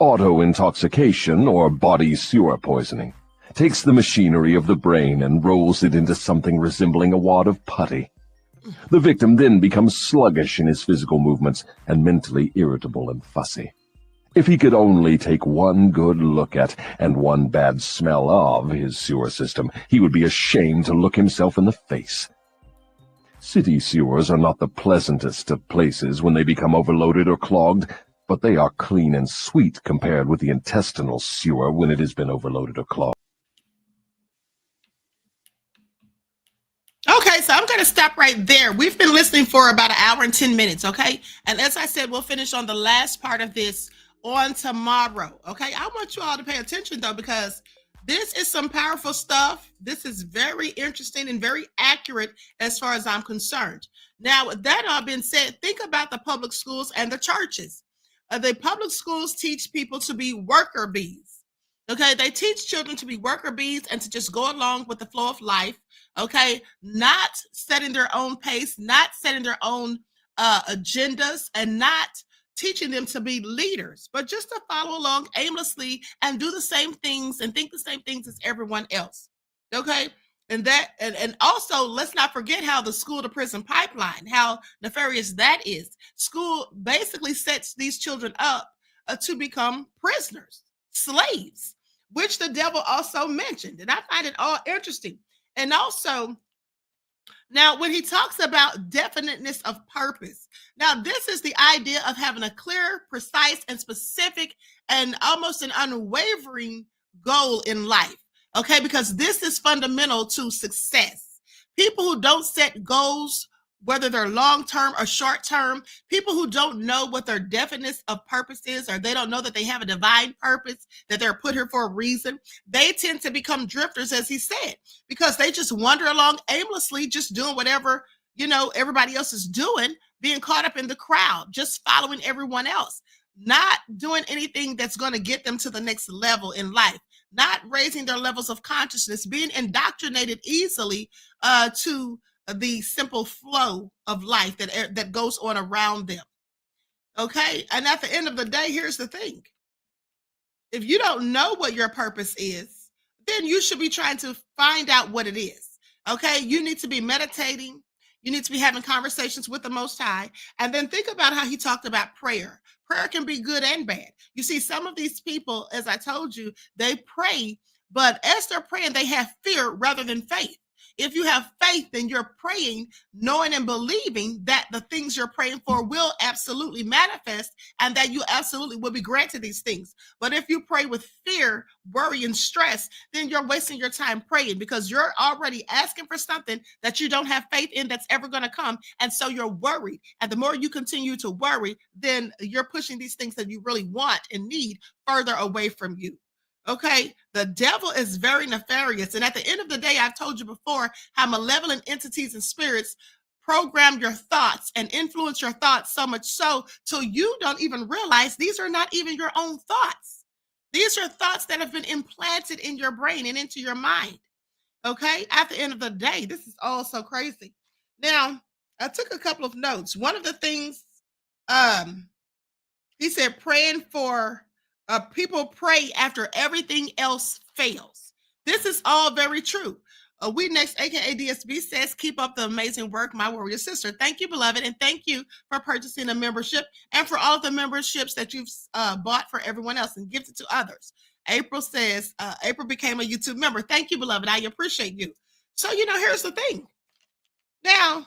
Speaker 2: Auto-intoxication, or body sewer poisoning, takes the machinery of the brain and rolls it into something resembling a wad of putty. The victim then becomes sluggish in his physical movements and mentally irritable and fussy. If he could only take one good look at and one bad smell of his sewer system, he would be ashamed to look himself in the face. City sewers are not the pleasantest of places when they become overloaded or clogged, but they are clean and sweet compared with the intestinal sewer when it has been overloaded or clogged.
Speaker 1: Okay, so I'm going to stop right there. We've been listening for about an hour and 10 minutes, okay? And as I said, we'll finish on the last part of this on tomorrow, okay? I want you all to pay attention, though, because this is some powerful stuff. This is very interesting and very accurate as far as I'm concerned. Now, with that all being said, think about the public schools and the churches. The public schools teach people to be worker bees, okay? They teach children to be worker bees and to just go along with the flow of life, okay? Not setting their own pace, not setting their own agendas, and not teaching them to be leaders, but just to follow along aimlessly and do the same things and think the same things as everyone else. Okay. And also let's not forget how the school to prison pipeline, how nefarious that is. School basically sets these children up to become prisoners, slaves, which the devil also mentioned. And I find it all interesting. And also, now, when he talks about definiteness of purpose, now this is the idea of having a clear, precise, and specific, and almost an unwavering goal in life, okay? Because this is fundamental to success. People who don't set goals, whether they're long-term or short-term, people who don't know what their definiteness of purpose is, or they don't know that they have a divine purpose, that they're put here for a reason, they tend to become drifters, as he said, because they just wander along aimlessly, just doing whatever, everybody else is doing, being caught up in the crowd, just following everyone else, not doing anything that's going to get them to the next level in life, not raising their levels of consciousness, being indoctrinated easily to the simple flow of life that goes on around them. Okay. And at the end of the day, here's the thing. If you don't know what your purpose is, then you should be trying to find out what it is. Okay. You need to be meditating. You need to be having conversations with the Most High. And then think about how he talked about prayer. Prayer can be good and bad. You see, some of these people, as I told you, they pray, but as they're praying, they have fear rather than faith. If you have faith, then you're praying, knowing and believing that the things you're praying for will absolutely manifest and that you absolutely will be granted these things. But if you pray with fear, worry, and stress, then you're wasting your time praying because you're already asking for something that you don't have faith in that's ever going to come. And so you're worried. And the more you continue to worry, then you're pushing these things that you really want and need further away from you. Okay, the devil is very nefarious. And at the end of the day, I've told you before how malevolent entities and spirits program your thoughts and influence your thoughts so much so till you don't even realize these are not even your own thoughts. These are thoughts that have been implanted in your brain and into your mind. Okay, at the end of the day, this is all so crazy. Now, I took a couple of notes. One of the things he said, praying for people pray after everything else fails. This is all very true. We Next, aka DSB, says, keep up the amazing work, my warrior sister. Thank you, beloved, and thank you for purchasing a membership and for all of the memberships that you've bought for everyone else and gifted to others. April says, April became a YouTube member. Thank you, beloved. I appreciate you. So, here's the thing. Now,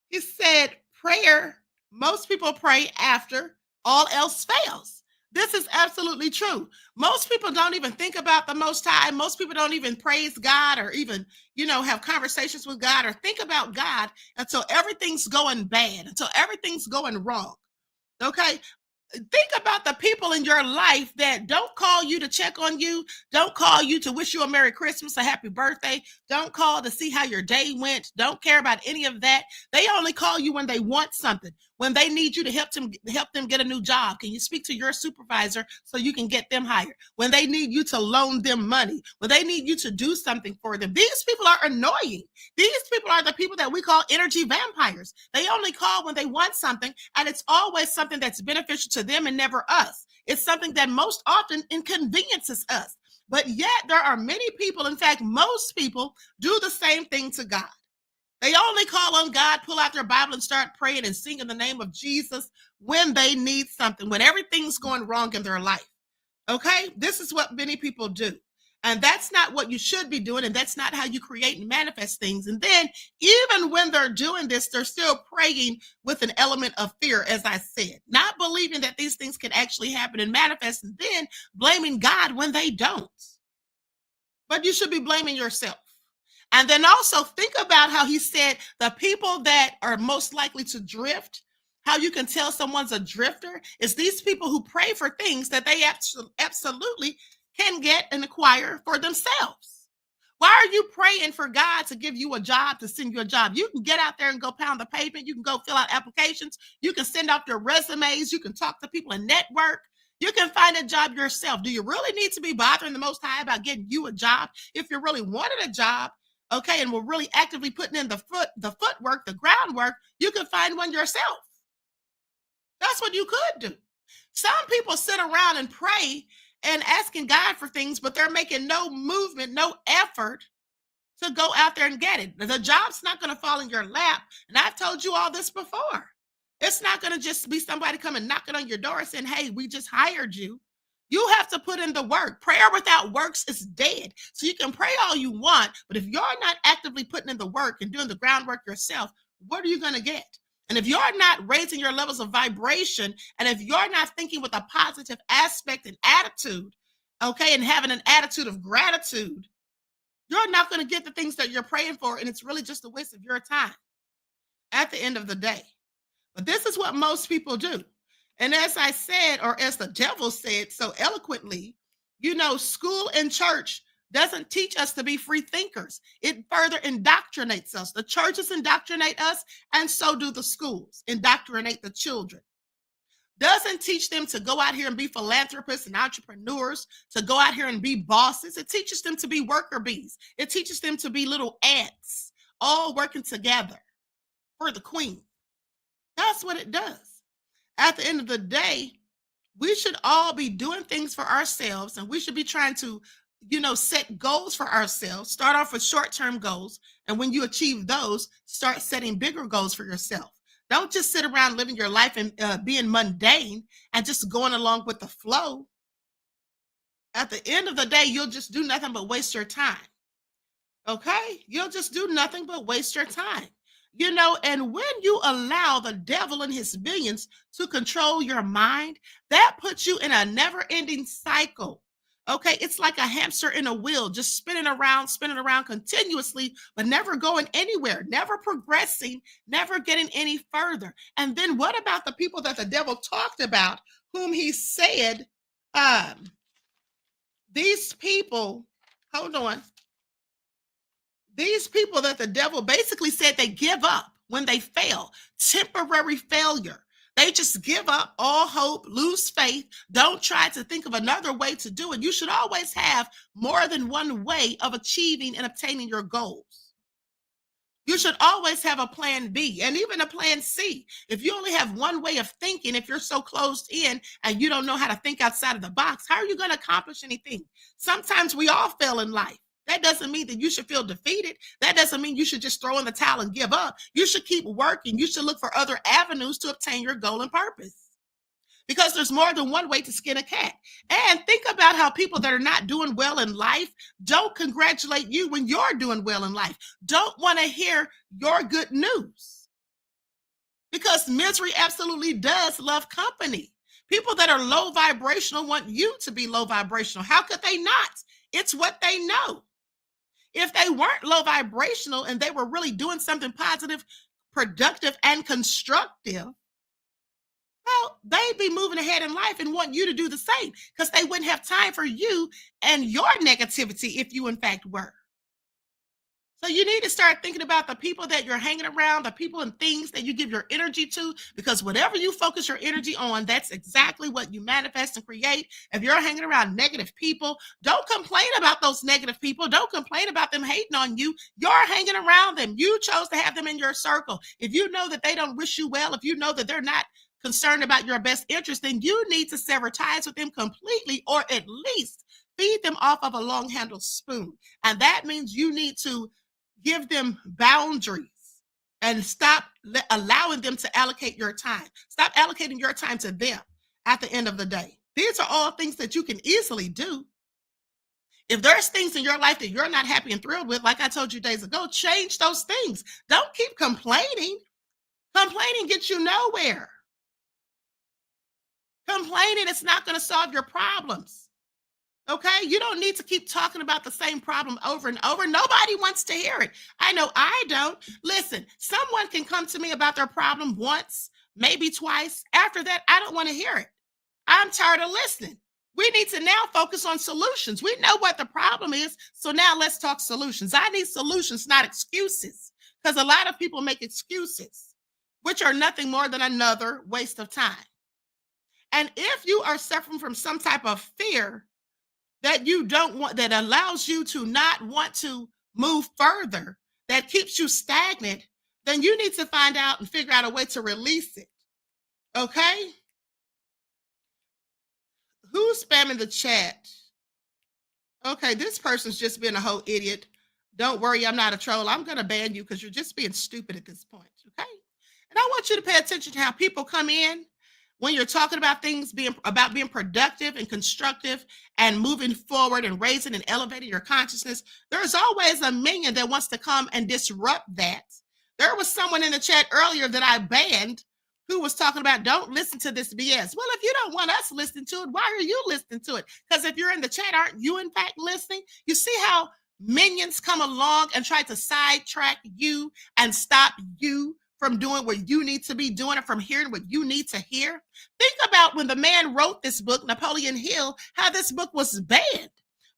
Speaker 1: he said, prayer, most people pray after all else fails. This is absolutely true. Most people don't even think about the Most High. Most people don't even praise God or even, have conversations with God or think about God until everything's going bad, until everything's going wrong. Okay? Think about the people in your life that don't call you to check on you, don't call you to wish you a Merry Christmas, a happy birthday, don't call to see how your day went, don't care about any of that. They only call you when they want something, when they need you to help them get a new job. Can you speak to your supervisor so you can get them hired? When they need you to loan them money, when they need you to do something for them. These people are annoying. These people are the people that we call energy vampires. They only call when they want something, and it's always something that's beneficial to them and never us. It's something that most often inconveniences us. But yet there are many people, in fact, most people do the same thing to God. They only call on God, pull out their Bible and start praying and sing in the name of Jesus when they need something, when everything's going wrong in their life. Okay? This is what many people do. And that's not what you should be doing. And that's not how you create and manifest things. And then even when they're doing this, they're still praying with an element of fear, as I said, not believing that these things can actually happen and manifest, and then blaming God when they don't. But you should be blaming yourself. And then also think about how he said the people that are most likely to drift, how you can tell someone's a drifter is these people who pray for things that they absolutely can get and acquire for themselves. Why are you praying for God to give you a job, to send you a job? You can get out there and go pound the pavement. You can go fill out applications. You can send off your resumes. You can talk to people and network. You can find a job yourself. Do you really need to be bothering the Most High about getting you a job? If you really wanted a job, okay, and we're really actively putting in the footwork, the groundwork, you can find one yourself. That's what you could do. Some people sit around and pray and asking God for things, but they're making no movement, no effort to go out there and get it. The job's not going to fall in your lap. And I've told you all this before. It's not going to just be somebody coming knocking on your door saying, hey, we just hired you. You have to put in the work. Prayer without works is dead. So you can pray all you want, but if you're not actively putting in the work and doing the groundwork yourself, what are you going to get? And if you're not raising your levels of vibration, and if you're not thinking with a positive aspect and attitude, okay, and having an attitude of gratitude, you're not going to get the things that you're praying for, and it's really just a waste of your time at the end of the day. But this is what most people do. And as I said, or as the devil said so eloquently, school and church doesn't teach us to be free thinkers. It further indoctrinates us. The churches indoctrinate us, and so do the schools, indoctrinate the children. Doesn't teach them to go out here and be philanthropists and entrepreneurs, to go out here and be bosses. It teaches them to be worker bees. It teaches them to be little ants, all working together for the queen. That's what it does. At the end of the day, we should all be doing things for ourselves, and we should be trying to, set goals for ourselves. Start off with short-term goals, and when you achieve those, start setting bigger goals for yourself. Don't just sit around living your life and being mundane and just going along with the flow. At the end of the day, you'll just do nothing but waste your time. Okay? You'll just do nothing but waste your time. And when you allow the devil and his billions to control your mind, that puts you in a never ending cycle. Okay? It's like a hamster in a wheel, just spinning around continuously, but never going anywhere, never progressing, never getting any further. And then what about the people that the devil talked about, whom he said, um, these people, hold on. These people that the devil basically said they give up when they fail, temporary failure. They just give up all hope, lose faith, don't try to think of another way to do it. You should always have more than one way of achieving and obtaining your goals. You should always have a plan B and even a plan C. If you only have one way of thinking, if you're so closed in and you don't know how to think outside of the box, how are you going to accomplish anything? Sometimes we all fail in life. That doesn't mean that you should feel defeated. That doesn't mean you should just throw in the towel and give up. You should keep working. You should look for other avenues to obtain your goal and purpose. Because there's more than one way to skin a cat. And think about how people that are not doing well in life don't congratulate you when you're doing well in life. Don't want to hear your good news. Because misery absolutely does love company. People that are low vibrational want you to be low vibrational. How could they not? It's what they know. If they weren't low vibrational and they were really doing something positive, productive, and constructive, well, they'd be moving ahead in life and want you to do the same because they wouldn't have time for you and your negativity if you, in fact, were. So you need to start thinking about the people that you're hanging around, the people and things that you give your energy to, because whatever you focus your energy on, that's exactly what you manifest and create. If you're hanging around negative people, don't complain about those negative people. Don't complain about them hating on you. You're hanging around them. You chose to have them in your circle. If you know that they don't wish you well, if you know that they're not concerned about your best interest, then you need to sever ties with them completely, or at least feed them off of a long-handled spoon. And that means you need to give them boundaries and stop allowing them to allocate your time. Stop allocating your time to them at the end of the day. These are all things that you can easily do. If there's things in your life that you're not happy and thrilled with, like I told you days ago, change those things. Don't keep complaining. Complaining gets you nowhere. Complaining is not going to solve your problems. Okay, you don't need to keep talking about the same problem over and over. Nobody wants to hear it. I know I don't. Listen, someone can come to me about their problem once, maybe twice. After that, I don't want to hear it. I'm tired of listening. We need to now focus on solutions. We know what the problem is, so now let's talk solutions. I need solutions, not excuses, because a lot of people make excuses, which are nothing more than another waste of time. And if you are suffering from some type of fear that you don't want, that allows you to not want to move further, that keeps you stagnant, then you need to find out and figure out a way to release it. Okay? Who's spamming the chat? Okay, this person's just being a whole idiot. Don't worry, I'm not a troll. I'm going to ban you because you're just being stupid at this point. Okay? And I want you to pay attention to how people come in when you're talking about things being productive and constructive and moving forward and raising and elevating your consciousness. There's always a minion that wants to come and disrupt that. There was someone in the chat earlier that I banned who was talking about, don't listen to this BS. Well, if you don't want us listening to it, why are you listening to it? Because if you're in the chat, aren't you in fact listening? You see how minions come along and try to sidetrack you and stop you from doing what you need to be doing, or from hearing what you need to hear? Think about when the man wrote this book, Napoleon Hill, how this book was banned.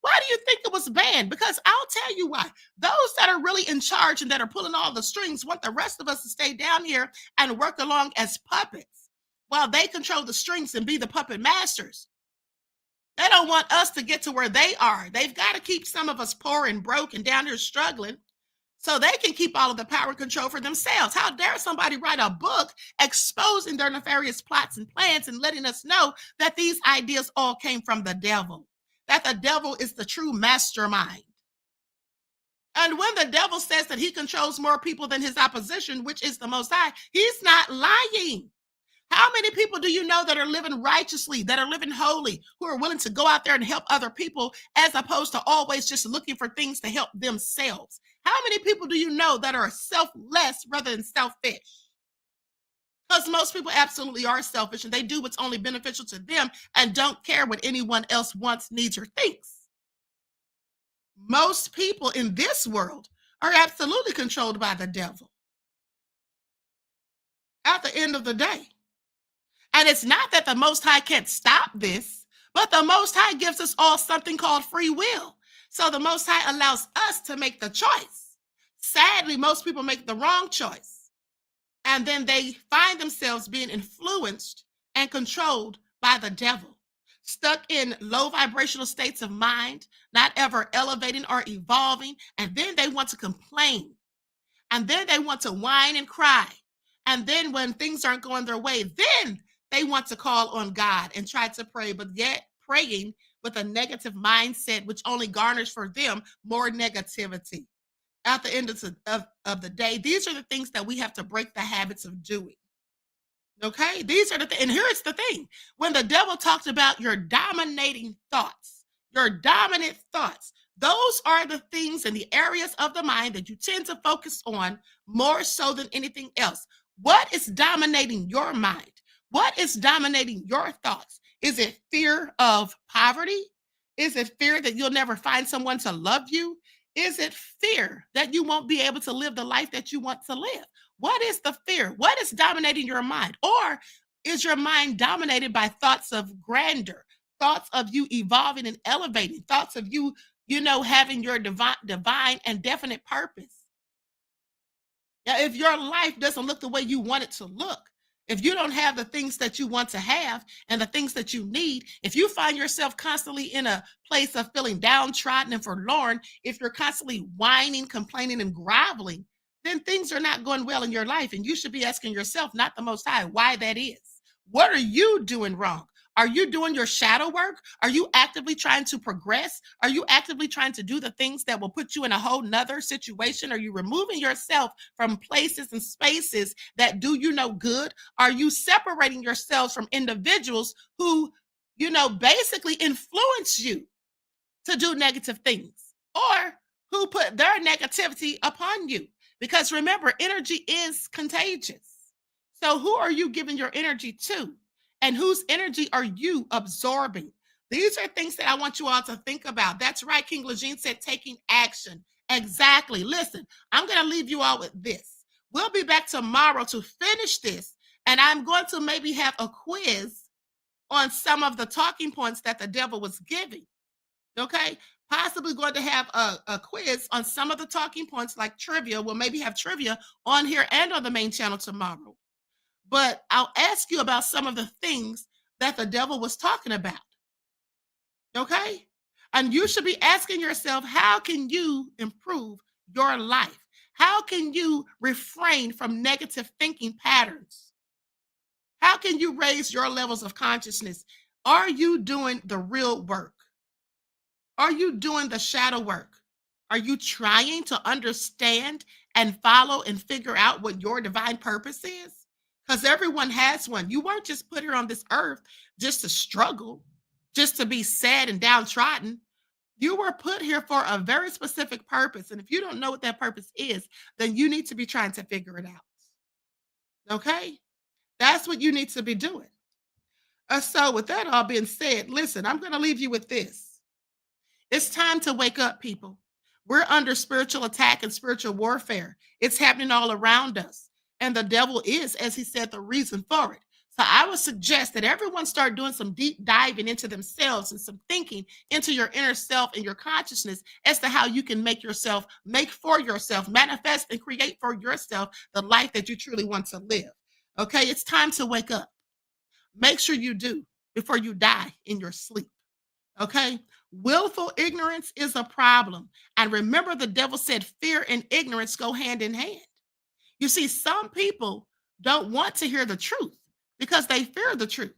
Speaker 1: Why do you think it was banned? Because I'll tell you why. Those that are really in charge and that are pulling all the strings want the rest of us to stay down here and work along as puppets while they control the strings and be the puppet masters. They don't want us to get to where they are. They've got to keep some of us poor and broke and down here struggling, so they can keep all of the power and control for themselves. How dare somebody write a book exposing their nefarious plots and plans and letting us know that these ideas all came from the devil, that the devil is the true mastermind. And when the devil says that he controls more people than his opposition, which is the Most High, he's not lying. How many people do you know that are living righteously, that are living holy, who are willing to go out there and help other people as opposed to always just looking for things to help themselves? How many people do you know that are selfless rather than selfish? Because most people absolutely are selfish and they do what's only beneficial to them and don't care what anyone else wants, needs, or thinks. Most people in this world are absolutely controlled by the devil at the end of the day. And it's not that the Most High can't stop this, but the Most High gives us all something called free will. So the Most High allows us to make the choice. Sadly, most people make the wrong choice. And then they find themselves being influenced and controlled by the devil, stuck in low vibrational states of mind, not ever elevating or evolving. And then they want to complain. And then they want to whine and cry. And then when things aren't going their way, then they want to call on God and try to pray, but yet praying with a negative mindset, which only garners for them more negativity. At the end of the day, these are the things that we have to break the habits of doing. Okay? These are and here's the thing. When the devil talked about your dominating thoughts, your dominant thoughts, those are the things in the areas of the mind that you tend to focus on more so than anything else. What is dominating your mind? What is dominating your thoughts? Is it fear of poverty? Is it fear that you'll never find someone to love you? Is it fear that you won't be able to live the life that you want to live? What is the fear? What is dominating your mind? Or is your mind dominated by thoughts of grandeur, thoughts of you evolving and elevating, thoughts of you, having your divine and definite purpose? Now, if your life doesn't look the way you want it to look, if you don't have the things that you want to have and the things that you need, if you find yourself constantly in a place of feeling downtrodden and forlorn, if you're constantly whining, complaining, and groveling, then things are not going well in your life. And you should be asking yourself, not the Most High, why that is. What are you doing wrong? Are you doing your shadow work? Are you actively trying to progress? Are you actively trying to do the things that will put you in a whole nother situation? Are you removing yourself from places and spaces that do you no good? Are you separating yourselves from individuals who, basically influence you to do negative things or who put their negativity upon you? Because remember, energy is contagious. So who are you giving your energy to? And whose energy are you absorbing? These are things that I want you all to think about. That's right. King Lejeune said, taking action. Exactly. Listen, I'm going to leave you all with this. We'll be back tomorrow to finish this. And I'm going to maybe have a quiz on some of the talking points that the devil was giving. Okay. Possibly going to have a quiz on some of the talking points like trivia. We'll maybe have trivia on here and on the main channel tomorrow. But I'll ask you about some of the things that the devil was talking about. Okay? And you should be asking yourself, how can you improve your life? How can you refrain from negative thinking patterns? How can you raise your levels of consciousness? Are you doing the real work? Are you doing the shadow work? Are you trying to understand and follow and figure out what your divine purpose is? Because everyone has one. You weren't just put here on this earth just to struggle, just to be sad and downtrodden. You were put here for a very specific purpose. And if you don't know what that purpose is, then you need to be trying to figure it out. Okay? That's what you need to be doing. So with that all being said, listen, I'm going to leave you with this. It's time to wake up, people. We're under spiritual attack and spiritual warfare. It's happening all around us. And the devil is, as he said, the reason for it. So I would suggest that everyone start doing some deep diving into themselves and some thinking into your inner self and your consciousness as to how you can make for yourself, manifest and create for yourself the life that you truly want to live. Okay, it's time to wake up. Make sure you do before you die in your sleep. Okay, willful ignorance is a problem. And remember, the devil said fear and ignorance go hand in hand. You see, some people don't want to hear the truth because they fear the truth.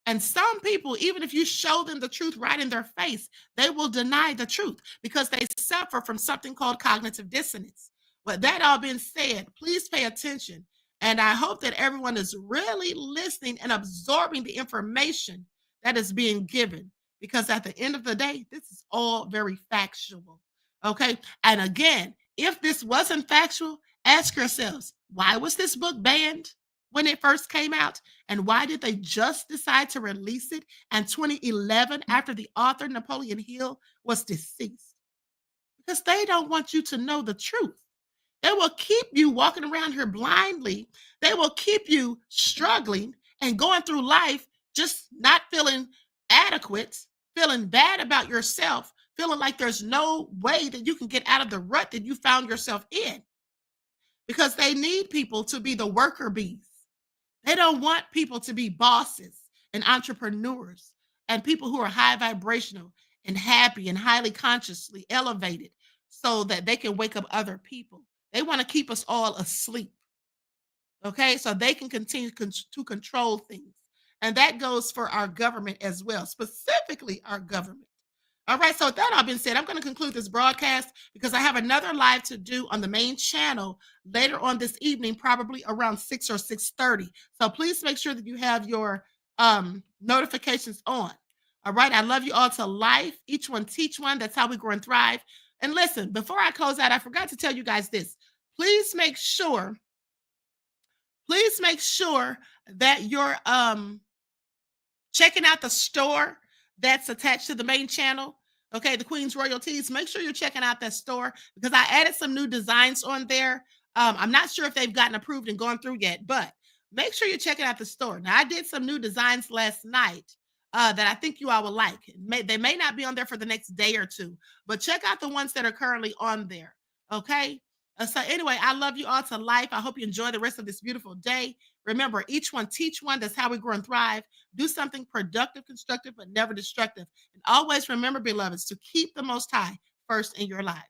Speaker 1: And some people, even if you show them the truth right in their face, they will deny the truth because they suffer from something called cognitive dissonance. With that all being said, please pay attention And I hope that everyone is really listening and absorbing the information that is being given, because at the end of the day, this is all very factual. Okay. And again, if this wasn't factual, ask yourselves, why was this book banned when it first came out? And why did they just decide to release it in 2011 after the author, Napoleon Hill, was deceased? Because they don't want you to know the truth. They will keep you walking around here blindly. They will keep you struggling and going through life just not feeling adequate, feeling bad about yourself, feeling like there's no way that you can get out of the rut that you found yourself in, because they need people to be the worker bees. They don't want people to be bosses and entrepreneurs and people who are high vibrational and happy and highly consciously elevated so that they can wake up other people. They want to keep us all asleep. Okay, so they can continue to control things. And that goes for our government as well, specifically our government. All right, so with that all being said, I'm going to conclude this broadcast because I have another live to do on the main channel later on this evening, probably around 6 or 6:30. So please make sure that you have your notifications on. All right, I love you all to life. Each one teach one. That's how we grow and thrive. And listen, before I close out, I forgot to tell you guys this. Please make sure that you're checking out the store that's attached to the main channel. Okay, the Queen's Royalties. Make sure you're checking out that store because I added some new designs on there. I'm not sure if they've gotten approved and gone through yet, but make sure you're checking out the store. Now, I did some new designs last night that I think you all will like. They may not be on there for the next day or two, but check out the ones that are currently on there. Okay. So anyway, I love you all to life. I hope you enjoy the rest of this beautiful day. Remember, each one teach one. That's how we grow and thrive. Do something productive, constructive, but never destructive. And always remember, beloveds, to keep the Most High first in your lives.